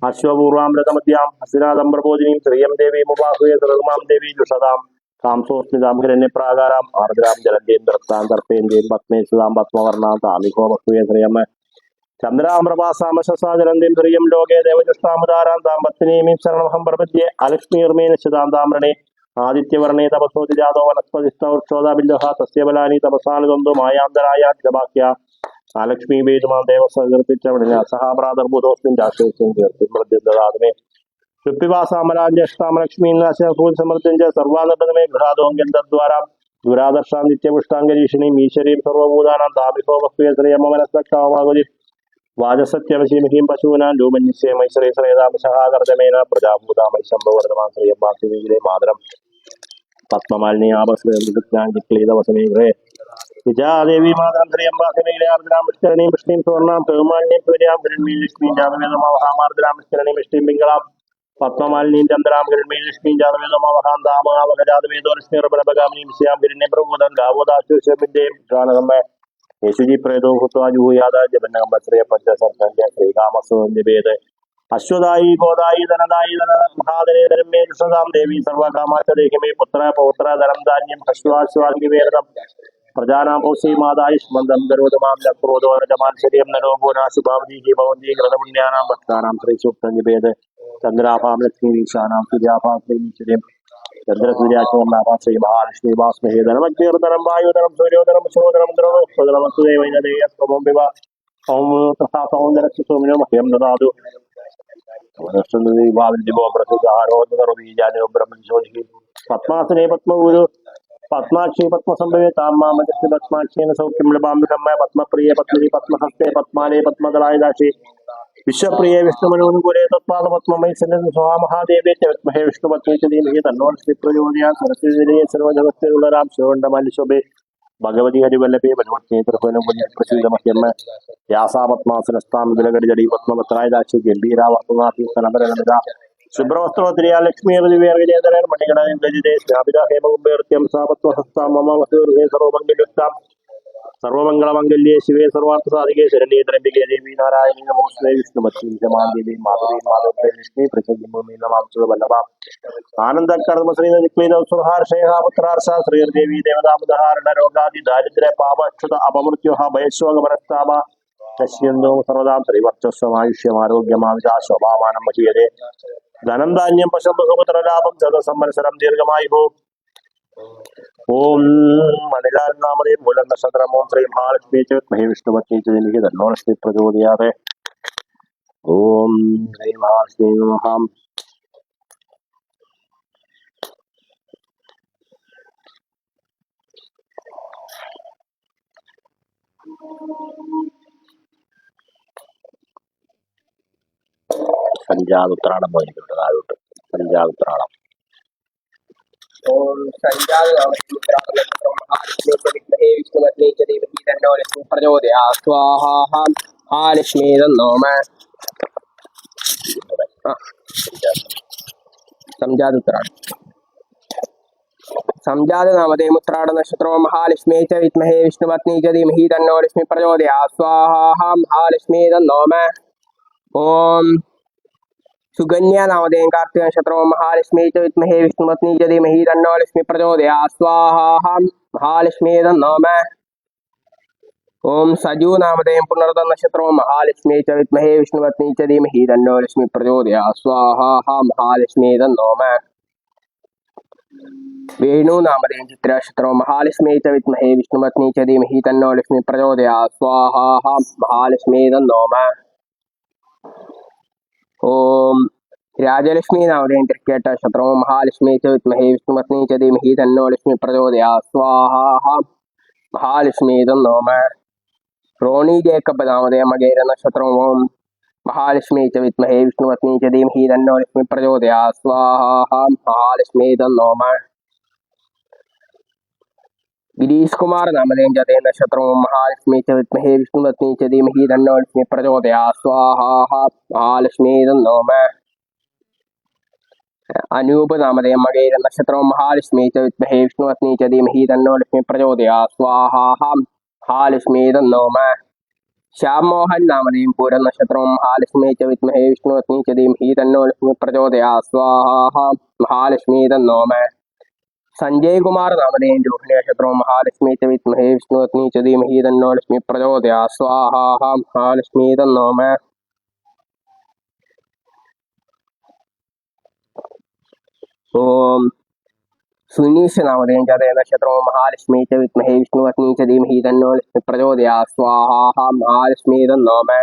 അശ്വപൂർവാം രഥമദ്യാം ഹസിനാദം പ്രബോധിനീം ശ്രിയം ദേവീം ഉപാഹുയെ സർവമാം ദേവീ ദുഷതാം കാംസോസ്മിതാം ഹിരണ്യപ്രാകാരാം ആർദ്രാം ജലന്തേം ദർത്താം തർപ്പേന്ദേം പത്മേസുതാം പത്മവർണാം താമികോ വസ്തുയെ ശ്രിയം ചന്ദ്രാമ്രഭാസാമശസാജലന്തിം ധ്രിയം ലോകേ ദേവജുഷ്ടാമുദാരാം താം പത്നീമീം ശരണമഹം പ്രപദ്യേ അലക്ഷ്മീർമേ നിശ്ചിതാം താമ്രണേ ആദിത്യവർണേ തപസോതി ജാതോ വനസ്പതിഷ്ടോക്ഷോദാബില്ലഹ തസ്യ ബലാനി തപസാനുദന്തോ മായാന്തരായാദ്യവാക്യ ആലക്ഷ്മീ വേദുമാം ദേവസകീർത്തിച്ചവണിന സഹാപ്രാതർബുധോസ്മിൻ രാക്ഷേസ്യം കീർത്തിമൃദ്യദാതുമേ സുപ്പിവാസാമരാജ്യഷ്ടാമലക്ഷ്മീനാശൂൽ സർവാനന്ദമേ ഗൃഹാദോങ്ക്യം തദ്വാരാം ദുരാദർശാം നിത്യപുഷ്ടാംഗരീഷിണീം ഈശ്വരീം സർവഭൂതാനാം താമികോ വസ്തുയ ശ്രീയമനസ്തക്ഷാമാകുതി വാചസത്യവശീമഹീം പശൂനാം രൂപന്യസ്യമൈശ്രേശ്രേതാമശഹാകർദ്ദമേന പ്രജാഭൂതാമൈശംഭവർദ്ധമാൻ ശ്രീയം വാസുവിലെ മാതരം പത്മമാലിന്യാപശ്രീതവസമീഗ്രേ വിജാദേവി മാതരം ശ്രീയം വാസമീലെ ആർദ്രാം പുഷ്കരണീം പുഷ്ണീം സുവർണാം പെരുമാന്യം പുര്യാം ഹിരണ്മീം ലക്ഷ്മീം ജാതവേദമാവഹാമാർദ്രാം പുഷ്കരണീം പുഷ്ണീം പിംഗളാം പത്മമാലിനീം ചന്ദ്രാം ഹിരണ്മീം ലക്ഷ്മീം ജാതവേദമാവഹാം താമഹാവഹ ജാതവേദോ ലക്ഷ്മീർബലപകാമിനീം ശ്യാം ഹിരണ്യം പ്രഭൂതം ഗാവോദാശുഷമിന്റെയും ഗാനകമ്മ യേശുജി പ്രേതോ ഹുത്വാജുഹൂയാദ ജപന്നകമ്പശ്രയ പഞ്ചസർഗഞ്ജ ശ്രീകാമസ്വേദ അശ്വതായി ഗോദായി ധനദായി ധന മഹാധനേതരം മേ കൃഷ്ണതാം ദേവി സർവകാമാച്ച ദേഹിമേ പുത്ര പൗത്ര ധനം ധാന്യം അശ്വാശ്വാംഗിവേദം പ്രജാനാം പൗസി മാതായുഷ്മന്ദം ഗരോധമാം ലക്രോധോരജമാൻ ശരീരം നരോപൂനാശുഭാവതി ഭവന്തി കൃതപുണ്യാനാം ഭക്താനാം ശ്രീസൂക്തം ജപേത് ചന്ദ്രാഭാം ലക്ഷ്മി വീക്ഷാനാം സൂര്യാഭാം ശ്രീശ്വര്യം ചന്ദ്രസൂര്യാക്ഷനാഭാ ശ്രീ മഹാലക്ഷ്മി വാസ്മഹേ ധനമജ്ഞീർധനം വായുധനം സൂര്യോധനം ശോധനം ദ്രവസുദേവൈനദേയസ്വമം വിവ തഥാ സൗന്ദരസ്വമിനോ മഹ്യം ദദാതു പത്മാസനെ പത്മഗുരു പത്മാക്ഷി പത്മസംഭവേ താം മാമജസ്യ പത്മാക്ഷേന സൗഖ്യം ലഭാംബികമ്മ പത്മപ്രിയ പത്മിനി പത്മഹസ്തേ പത്മാലേ പത്മദളായ ദാശി വിശ്വപ്രിയ വിഷ്ണുമനോനുകൂലേ തത്പാദ പത്മമൈ സന്നിധി സ്വഹാ മഹാദേവേ ച വിദ്മഹേ വിഷ്ണുപത്നി ച ധീമഹി തന്നോ ലക്ഷ്മി പ്രചോദയാത് സരസ്വതീ സർവജഗത്തിലുള്ളരാം ശിവണ്ഡമല്ലിശോഭേ ഭഗവതി ഹരിവല്ലഭേ ബലവത്നേത്രപ്രസീതമഹ്യമ്മ വ്യാസാപത്മാസനസ്ഥാം വിലകടിജടി പത്മപത്രായ ദാശി ഗംഭീരാവർത്തനാഥി സനപരനമിത ശുഭ്രവസ്ത്രോത്തിരിയ ലക്ഷ്മീർവിവേർവിജേതരൻ മണികടേ സ്നാപിത ഹേമകുംഭേർത്യം സാപത്മഹസ്താം മമ വസുഹേ സർവമംഗല്യുക്താം സർവമംഗളമംഗല്യേ ശിവേ സർവാർത്ഥസാധികേ ശരണ്യേ ത്രംബികേ ദേവി നാരായണീ നമോസ്മേ വിഷ്ണുമത്സീമാദേവി മാധവീ മാധവേ ലക്ഷ്മി പ്രചന്ദിമൂമി നമാംസുത വല്ലഭാം ആനന്ദകർമ്മ ശ്രീനദിക്ലീതോത്സവഹാർഷേഹാപുത്രാർഷ ശ്രീർദേവി ദേവതാമുദഹാരണ രോഗാദി ദാരിദ്ര്യ പാപക്ഷുത അപമൃത്യോഹ ഭയശോകമനസ്താപ പശ്യന്തോ സർവദാം ശ്രീവർച്ചസ്വമായുഷ്യമാരോഗ്യമാവിതാ ശോഭാമാനം മഹീയതേ ധനം ധാന്യം പശുപുത്രലാഭം ശതസംവത്സരം ദീർഘമായുഭോ ഓം മണിലാൽ നാമതേ മൂലം നക്ഷത്രം ഓം ശ്രീ മഹാലക്ഷ്മി മഹി വിഷ്ണുപത്നി എനിക്ക് തന്നോ ലക്ഷ്മി പ്രചോദയാതെ ഓം ശ്രീ മഹാലക്ഷ്മി മഹാം സഞ്ചാതുത്രാടം പോയിട്ടുണ്ട് താഴോട്ട് സഞ്ചാതുത്രാടം ഓം വിഷ്ണുപത്നി ച ദേവി തന്നോ ലക്ഷ്മി പ്രചോദയാത് സ്വാഹാ മഹാലക്ഷ്മി തന്നോമ സംജാതുത്രാടം സംജാതനാമതേ മുത്രാട നക്ഷത്രോ മഹാലക്ഷ്മി ച വിദ്മഹേ വിഷ്ണുപത്നി ച ധീമഹി തന്നോ ലക്ഷ്മി പ്രചോദയാത് സ്വാഹാ മഹാലക്ഷ്മി തന്നോമ ഓം സുകന്യാ നാമധേയം കാർത്തിക നക്ഷത്രോ മഹാലക്ഷ്മി ച വിദ്മഹേ വിഷ്ണുപത്നി ച ധീമഹി തന്നോ ലക്ഷ്മി പ്രചോദയാത് സ്വാഹാ മഹാലക്ഷ്മി തന്നോമ ഓം സജു നാമധേയം പുനർദ നക്ഷത്രോ മഹാലക്ഷ്മി ച വിദ്മഹേ വിഷ്ണുപത്നി ച ധീമഹി തന്നോ ലക്ഷ്മി പ്രചോദയാത് സ്വാഹാ മഹാലക്ഷ്മി തന്നോമ വേണു നാമധേയം ചിത്ര നക്ഷത്രോ മഹാലക്ഷ്മി ച വിദ്മഹേ വിഷ്ണുപത്നി ച ധീമഹി തന്നോ ലക്ഷ്മി പ്രചോദയാത് സ്വാഹാ മഹാലക്ഷ്മി തന്നോമ ഓം രാജലക്ഷ്മി നാമധേയം തൃക്കേട്ട നക്ഷത്രോ മഹാലക്ഷ്മി ച വിദ്മഹേ വിഷ്ണുപത്നി ച ധീമഹി തന്നോ ലക്ഷ്മി പ്രചോദയാത് സ്വാഹാ മഹാലക്ഷ്മി തന്നോമ റോണി ജേക്കബ് നാമധേയം മകേര നക്ഷത്രോ ഓം മഹാലക്ഷ്മി ച വിദ്മഹേ വിഷ്ണുപത്നി ച ധീമഹി തന്നോ ലക്ഷ്മി പ്രചോദയാത് സ്വാഹാ മഹാലക്ഷ്മി തന്നോമ ഗിരീഷ് കുമാർ നാമധേയം ചതേ നക്ഷത്രോ മഹാലക്ഷ്മി ച വിദ്മഹേ വിഷ്ണുപത്നി ച ധീമഹി തന്നോ ലക്ഷ്മി പ്രചോദയാത് സ്വാഹാ മഹാലക്ഷ്മി തന്നോമ अनूप नामधेयं मगेर नक्षत्रं महालक्ष्मी च विद्महे विष्णुपत्नी च धीमहि तन्नो लक्ष्मी प्रचोदयात् स्वाहा महालक्ष्मी तन्नो मे श्याम मोहन नामधेयं पूर्ण नक्षत्रं महालक्ष्मी च विद्महे विष्णुपत्नी च धीमहि तन्नो लक्ष्मी प्रचोदयात् स्वाहा महालक्ष्मी तन्नो मे संजय कुमार नामधेयं रोहिणी नक्षत्रं महालक्ष्मी च विद्महे विष्णुपत्नी च धीमहि तन्नो लक्ष्मी प्रचोदयात् स्वाहा महालक्ष्मी तन्नो मे ओम सुनीश नामधेयं जातः नक्षत्रो महालक्ष्मी च विद्महे विष्णुपत्नी च धीमहि तन्नो लक्ष्मी प्रचोदयात् स्वाहा महालक्ष्मी तन्नो मे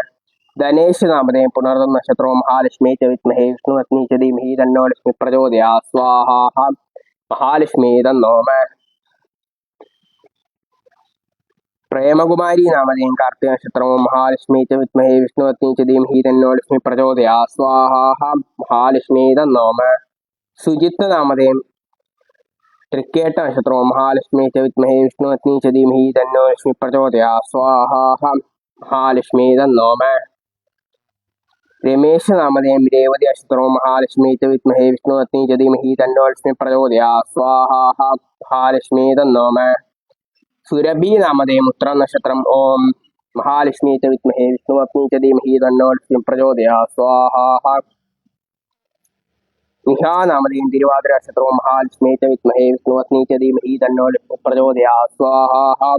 गणेश नामधेयं पुनर्वसु नक्षत्रो महालक्ष्मी च विद्महे विष्णुपत्नी च धीमहि तन्नो लक्ष्मी प्रचोदयात् स्वाहा महालक्ष्मी तन्नो मे प्रेमकुमारी नामधेयं कार्तिक नक्षत्रो महालक्ष्मी च विद्महे विष्णुपत्नी च धीमहि तन्नो लक्ष्मी प्रचोदयात् स्वाहा महालक्ष्मी तन्नो मे सुजित नामधेयं तृकेट नक्षत्रो महालक्ष्मी च विद्महे विष्णुपत्नी च धीमहि तन्नो लक्ष्मी प्रचोदयात् स्वाहा महालक्ष्मी तन्नो मे रमेश नामधेयं रेवती नक्षत्रो महालक्ष्मी च विद्महे विष्णुपत्नी च धीमहि तन्नो लक्ष्मी प्रचोदयात् स्वाहा महालक्ष्मी तन्नो मे सुरभि नामधेयं उत्तर नक्षत्रम ओम महालक्ष्मी च विद्महे विष्णुपत्नी च धीमहि तन्नो लक्ष्मी प्रचोदयात् स्वाहा निशा नामधेयं तिरुवादिरा नक्षत्रो महालक्ष्मी च विद्महे विष्णुपत्नी च धीमहि तन्नो लक्ष्मी प्रचोदयात् स्वाहा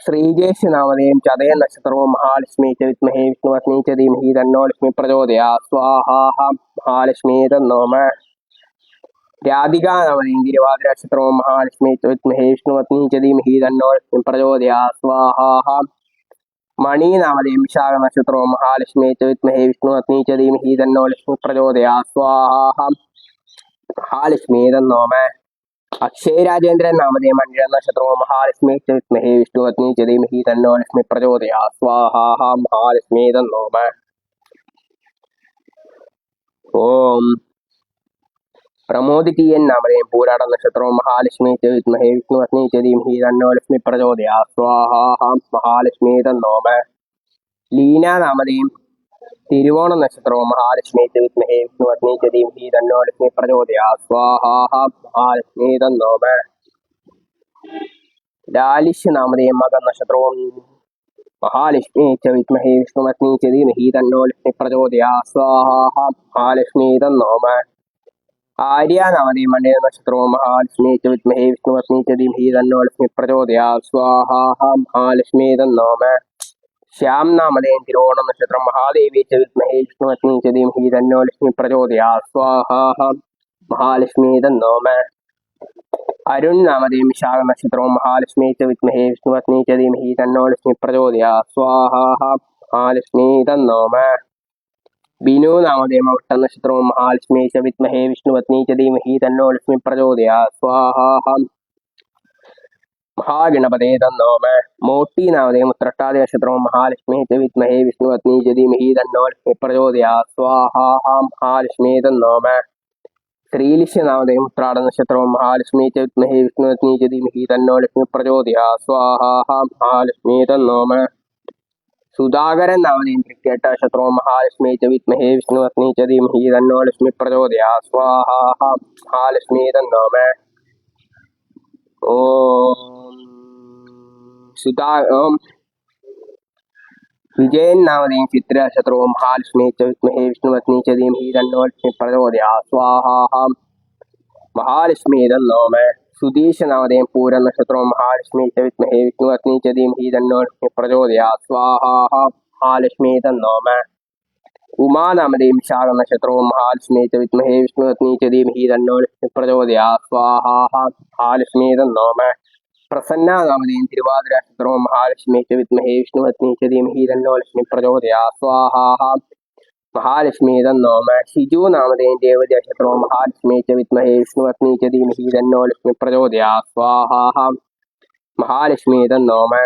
श्रीजेश नामधेयं चतय नक्षत्रो महालक्ष्मी च विद्महे विष्णुपत्नी च धीमहि तन्नो लक्ष्मी प्रचोदयात् स्वाहा महालक्ष्मी तन्नो मे राधिका नामधेयं तिरुवादिरा नक्षत्रो महालक्ष्मी च विद्महे विष्णुपत्नी च धीमहि तन्नो लक्ष्मी प्रचोदयात् स्वाहा मणि नामधेयं विशाख नक्षत्रो महालक्ष्मी च विद्महे विष्णुपत्नी च धीमहि तन्नो लक्ष्मी प्रचोदयात् स्वाहा महालक्ष्मी तन्नो मे अक्षय राजेंद्र नामधेयं मंडल नक्षत्रो महालक्ष्मी च विद्महे विष्णुपत्नी च धीमहि तन्नो लक्ष्मी प्रचोदयात् स्वाहा महालक्ष्मी तन्नो मे ओम प्रमोद टीएन नामधेयं पूराड़ नक्षत्रो महालक्ष्मी च विद्महे विष्णुपत्नी च धीमहि तन्नो लक्ष्मी प्रचोदयात् स्वाहा महालक्ष्मी तन्नो मे लीना नामधेयं तिरुवोण नक्षत्रो महालक्ष्मी च विद्महे विष्णुपत्नी च धीमहि तन्नो लक्ष्मी प्रचोदयात् स्वाहा महालक्ष्मी तन्नो मे लालिश नामधेयं मग नक्षत्रो महालक्ष्मी च विद्महे विष्णुपत्नी च धीमहि तन्नो लक्ष्मी प्रचोदयात् स्वाहा महालक्ष्मी तन्नो मे आर्या नामधेयं मंडल नक्षत्रो महालक्ष्मी च विद्महे विष्णुपत्नी च धीमहि तन्नो लक्ष्मी प्रचोदयात् स्वाहा महालक्ष्मी तन्नो मे श्याम नामधेयं तिरुवोण नक्षत्रं महादेवी च विद्महे विष्णुपत्नी च धीमहि तन्नो लक्ष्मी प्रचोदयात् स्वाहा महालक्ष्मी तन्नो मे अरुण नामधेयं विशाख नक्षत्रो महालक्ष्मी च विद्महे विष्णुपत्नी च धीमहि तन्नो लक्ष्मी प्रचोदयात् स्वाहा महालक्ष्मी तन्नो मे बीनु नामधेयं अविट्ट नक्षत्रो महालक्ष्मी च विद्महे विष्णुपत्नी च धीमहि तन्नो लक्ष्मी प्रचोदयात् स्वाहा महागणपते तन्नो मे मोटी नामधेयं उत्तराषाढ नक्षत्रो महालक्ष्मी च विद्महे विष्णुपत्नी च धीमहि तन्नो लक्ष्मी प्रचोदयात् स्वाहा महालक्ष्मी तन्नो मे श्रीलिश नामधेयं उत्तराषाढ नक्षत्रो महालक्ष्मी च विद्महे विष्णुपत्नी च धीमहि तन्नो लक्ष्मी प्रचोदयात् स्वाहा महालक्ष्मी तन्नो मे सुधाकर नामधेयं तृकेट नक्षत्रो महालक्ष्मी च विद्महे विष्णुपत्नी च धीमहि तन्नो लक्ष्मी प्रचोदयात् स्वाहा महालक्ष्मी तन्नो मे ओम विजयन नामधेयं चित्र नक्षत्रो महालक्ष्मी च विद्महे विष्णुपत्नी च धीमहि तन्नो लक्ष्मी प्रचोदयात् स्वाहा महालक्ष्मी तन्नो मे सुधीश नामधेयं पूर्ण नक्षत्रो महालक्ष्मी च विद्महे विष्णुपत्नी च धीमहि तन्नो लक्ष्मी प्रचोदयात् स्वाहा महालक्ष्मी तन्नो मे उमा नामधेयं विशाख नक्षत्रो महालक्ष्मी च विद्महे विष्णुपत्नी च धीमहि तन्नो लक्ष्मी प्रचोदयात् स्वाहा महालक्ष्मी तन्नो मे प्रसन्ना नामधेयं तिरुवादिरा नक्षत्रो महालक्ष्मी च विद्महे विष्णुपत्नी च धीमहि तन्नो लक्ष्मी प्रचोदयात् स्वाहा महालक्ष्मी तन्नो मे शिजु नामधेयं देवती नक्षत्रो महालक्ष्मी च विद्महे विष्णुपत्नी च धीमहि तन्नो लक्ष्मी प्रचोदयात् स्वाहा महालक्ष्मी तन्नो मे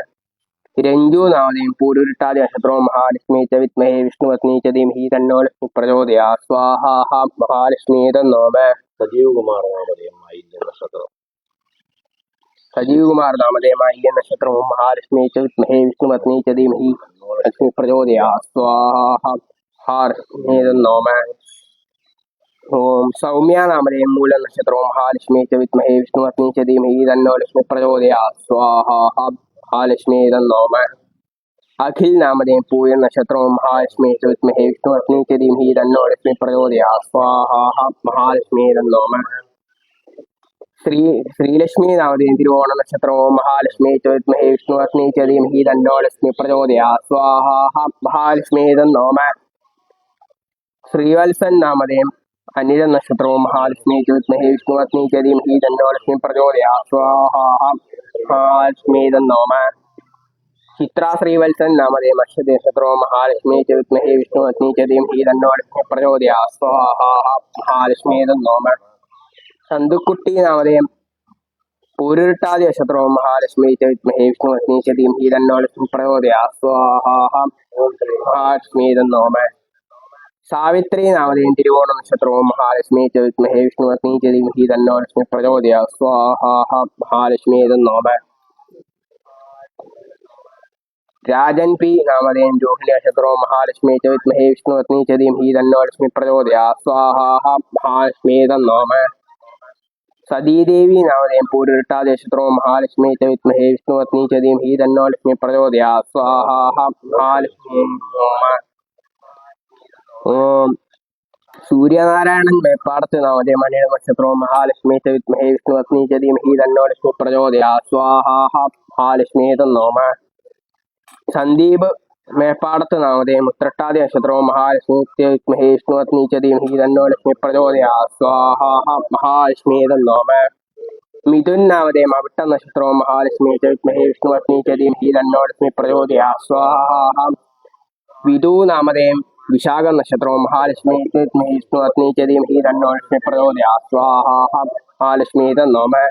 रंजू नामधेयं पूर्वोत्तादि नक्षत्रो महालक्ष्मी च विद्महे विष्णुपत्नी च धीमहि तन्नो लक्ष्मी प्रचोदयात् स्वाहा महालक्ष्मी तन्नो मे सजीव कुमार नामधेयं आयल्य नक्षत्रम सजीव कुमार नामधेयं आयल्य नक्षत्रो महालक्ष्मी च विद्महे विष्णुपत्नी च धीमहि लक्ष्मी प्रचोदयात् स्वाहा महालक्ष्मी तन्नो मे ओम सौम्या नामधेयं मूलनक्षत्रं महालक्ष्मी च विद्महे विष्णुपत्नी च धीमहि तन्नो लक्ष्मी प्रचोदयात् स्वाहा महालक्ष्मी तन्नो नमः अखिल नामधेयं पूर्णनक्षत्रं महालक्ष्मी च विद्महे विष्णुपत्नी च धीमहि तन्नो लक्ष्मी प्रचोदयात् स्वाहा महालक्ष्मी तन्नो नमः श्रीलक्ष्मी नामधेयं तिरुवोणनक्षत्रं महालक्ष्मी च विद्महे विष्णुपत्नी च धीमहि तन्नो लक्ष्मी प्रचोदयात् स्वाहा महालक्ष्मी तन्नो नमः श्रीवत्सन नामधेयं अनिल नक्षत्रों महालक्ष्मी च विद्महे विष्णुपत्नी च धीमहि तन्नो लक्ष्मी प्रचोदयात् स्वाहा महालक्ष्मी तन्नो नमः चित्रा श्रीवत्सन नामधेयं अक्षत नक्षत्रों महालक्ष्मी च विद्महे विष्णुपत्नी च धीमहि तन्नो लक्ष्मी प्रचोदयात् स्वाहा महालक्ष्मी तन्नो नमः संदुकुट्टी नामधेयं पूरुरुट्टादि नक्षत्रों महालक्ष्मी च विद्महे विष्णुपत्नी च धीमहि तन्नो लक्ष्मी प्रचोदयात् स्वाहा महालक्ष्मी तन्नो नमः सावित्री नामधेयं तिरुवोण नक्षत्रों महालक्ष्मी च विद्महे विष्णुपत्नी च धीमहि तन्नो लक्ष्मी प्रचोदयात् स्वाहा महालक्ष्मी तन्नो नमः राजन पी नामधेयं रोहिणी नक्षत्रों महालक्ष्मी च विद्महे विष्णुपत्नी च धीमहि तन्नो लक्ष्मी प्रचोदयात् स्वाहा महालक्ष्मी तन्नो नमः सदीदेवी नामधेयं पूरुरुट्टादि नक्षत्रों महालक्ष्मी च विद्महे विष्णुपत्नी च धीमहि तन्नो लक्ष्मी प्रचोदयात् स्वाहा महालक्ष्मी तन्नो नमः ओम सूर्यनारायण मेपाड़त नामधेयं अनिल नक्षत्रों महालक्ष्मी च विद्महे विष्णुपत्नी च धीमहि तन्नो लक्ष्मी प्रचोदयात् स्वाहा महालक्ष्मी तन्नो नमः संदीप मेपाड़त नामधेयं उत्तरट्टादि नक्षत्रों महालक्ष्मी च विद्महे विष्णुपत्नी च धीमहि तन्नो लक्ष्मी प्रचोदयात् स्वाहा महालक्ष्मी तन्नो नमः मिथुन नामधेयं अविट्ट नक्षत्रों महालक्ष्मी च विद्महे विष्णुपत्नी च धीमहि तन्नो लक्ष्मी प्रचोदयात् स्वाहा विदु नामधेयं विशाख नक्षत्रों महालक्ष्मी च विद्महे विष्णुपत्नी च धीमहि तन्नो लक्ष्मी प्रचोदयात् स्वाहा महालक्ष्मी तन्नो नमः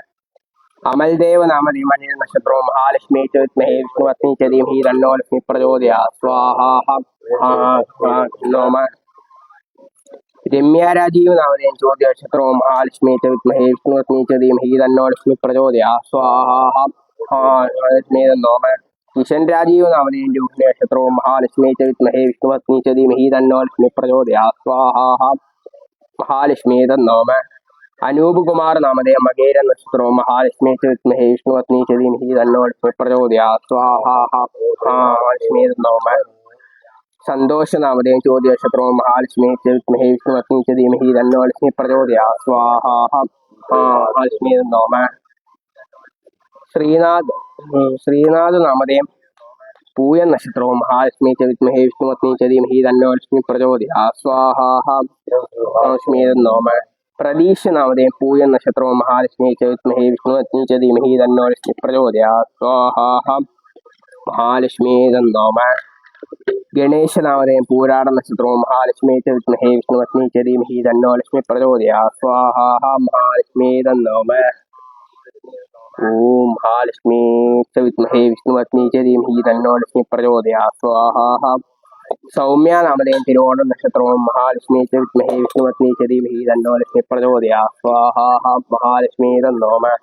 अमलदेव नामधेयं अनिल नक्षत्रों महालक्ष्मी च विद्महे विष्णुपत्नी च धीमहि तन्नो लक्ष्मी प्रचोदयात् स्वाहा महालक्ष्मी नमः रम्या राजीव नामधेयं ज्योति नक्षत्रों महालक्ष्मी च विद्महे विष्णुपत्नी च धीमहि तन्नो लक्ष्मी प्रचोदयात् स्वाहा महालक्ष्मी तन्नो नमः किशन राजीव नामधेयं रोहिणी नक्षत्रों महालक्ष्मी च विद्महे विष्णुपत्नी च धीमहि तन्नो लक्ष्मी प्रचोदयात् स्वाहा महालक्ष्मी तन्नो नमः अनूप कुमार नामधेयं मगेर नक्षत्रों महालक्ष्मी च विद्महे विष्णुपत्नी च धीमहि तन्नो लक्ष्मी प्रचोदयात् स्वाहा महालक्ष्मी तन्नो नमः संतोष नामधेयं ज्योति नक्षत्रों महालक्ष्मी च विद्महे विष्णुपत्नी च धीमहि तन्नो लक्ष्मी प्रचोदयात् स्वाहा महालक्ष्मी तन्नो नमः श्रीनाथ नामधेयं पूयन नक्षत्रों महालक्ष्मी च विद्महे विष्णुपत्नी च धीमहि तन्नो लक्ष्मी प्रचोदयात् स्वाहा महालक्ष्मी तन्नो नमः प्रदीश नामधेयं पूयन नक्षत्रों महालक्ष्मी च विद्महे विष्णुपत्नी च धीमहि तन्नो लक्ष्मी प्रचोदयात् स्वाहा महालक्ष्मी तन्नो नमः गणेश नामधेयं पूराड़ नक्षत्रों महालक्ष्मी च विद्महे विष्णुपत्नी च धीमहि तन्नो लक्ष्मी प्रचोदयात् स्वाहा महालक्ष्मी तन्नो नमः ओम महालक्ष्मी च विद्महे विष्णुपत्नी च धीमहि तन्नो लक्ष्मी प्रचोदयात् स्वाहा सौम्या नामधेयं तिरुवोण नक्षत्रों महालक्ष्मी च विद्महे विष्णुपत्नी च धीमहि तन्नो लक्ष्मी प्रचोदयात् स्वाहा महालक्ष्मी तन्नो नमः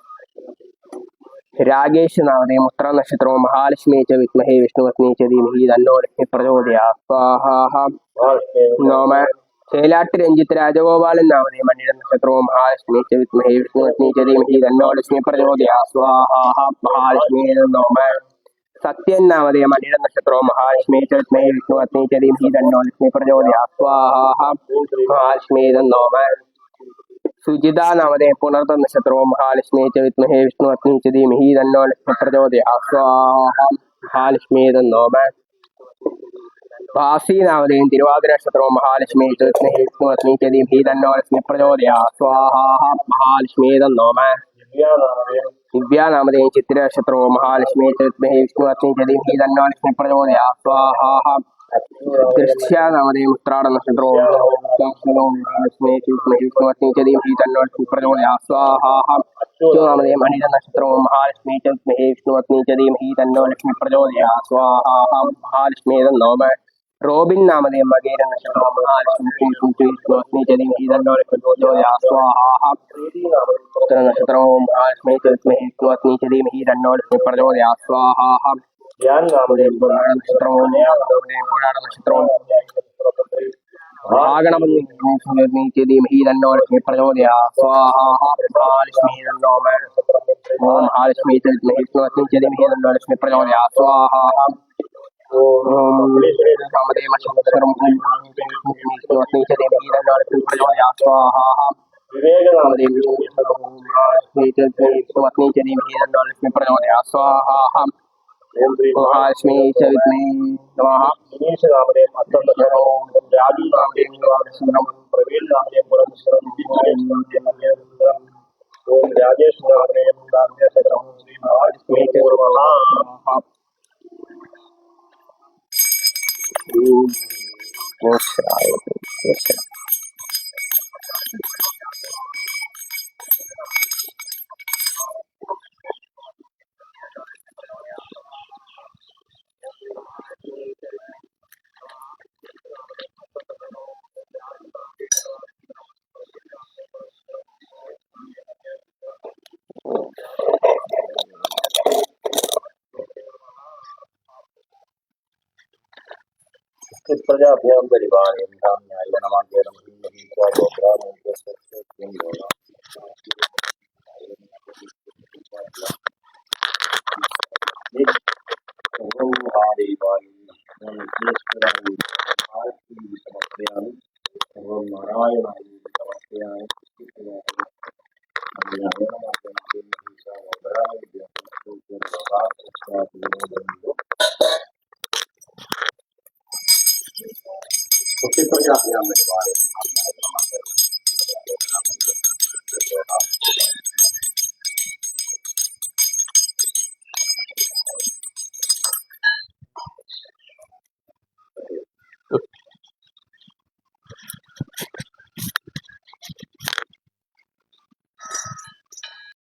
रागेश नामधेयं उत्तरा नक्षत्रों महालक्ष्मी च विद्महे विष्णुपत्नी च धीमहि तन्नो लक्ष्मी प्रचोदयात् स्वाहा नमः ചേലാട്ട് രഞ്ജിത്ത് രാജഗോപാലൻ നാമധേയം അനിഴ നക്ഷത്രവും മഹാലക്ഷ്മി च विद्महे विष्णुपत्नी च धीमहि तन्नो लक्ष्मी प्रचोदयात् स्वाहा महालक्ष्मी तन्नो नमः सत्यन नामधेयं अनिഴ नक्षत्रവും മഹാലക്ഷ്മി च विद्महे विष्णुपत्नी च धीमहि तन्नो लक्ष्मी प्रचोदयात् स्वाहा महालक्ष्मी तन्नो नमः सुजिता नामधेयं पुनर्त नक्षत्रവും മഹാലക്ഷ്മി च विद्महे विष्णुपत्नी च धीमहि तन्नो लक्ष्मी प्रचोदयात् स्वाहा महालक्ष्मी तन्नो नमः भासी नामधेयं तिरुवाതിര नक्षत्रവും മഹാലക്ഷ്മി च विद्महे विष्णुपत्नी च धीमहि तन्नो लक्ष्मी प्रचोदयात् स्वाहा महालक्ष्मी तन्नो नमः दिव्या नामधेयं चित्रा नक्षत्रവും महालक्ष्मी च विद्महे विष्णुपत्नी च धीमहि तन्नो लक्ष्मी प्रचोदयात् स्वाहा दृश्या नामधेयं उत्तराड़ नक्षत्रവും महालक्ष्मी च विद्महे विष्णुपत्नी च धीमहि तन्नो लक्ष्मी प्रचोदयात् स्वाहा जो नामधेयं अनिഴ नक्षत्रവും महालक्ष्मी च विद्महे विष्णुपत्नी च धीमहि तन्नो लक्ष्मी प्रचोदयात् स्वाहा महालक्ष्मी तन्नो नमः रोबिन नामधेयं मगेर नक्षत्रവും മഹാലക്ഷ്മി च विष्णुपत्नी च धीमहि तन्नो लक्ष्मी प्रचोदयात् स्वाहा उत्तर नक्षत्रവും മഹാലക്ഷ്മി च विद्महे विष्णुपत्नी च धीमहि तन्नो लक्ष्मी प्रचोदयात् स्वाहा ज्ञान नामधेयं पुराण नक्षत्रവും महागणपति धीमहि तन्नो लक्ष्मी प्रचोदयात् स्वाहा महालक्ष्मी तन्नो मे ओम महालक्ष्मी च विद्महे विष्णुपत्नी च धीमहि तन्नो लक्ष्मी प्रचोदयात् स्वाहा ओम कामदे मशंकरम विष्णुपत्नी च धीमहि तन्नो लक्ष्मी प्रचोदयात् स्वाहा कामदे महालक्ष्मी च विष्णुपत्नी च धीमहि तन्नो लक्ष्मी प्रचोदयात् स्वाहा महालक्ष्मी च विद्महे नमः दिनेश नामने राजू नामने प्रवीण नामने ओम राजेश नामने श्री महालक्ष्मी प्रजाभ्याम परिवारेभ्यां न्यायवनमार्गेण ओम महादेवाय समर्पयामि ओम नारायणाय समर्पयामि प्रजाभ्याम परिवारेभ्यां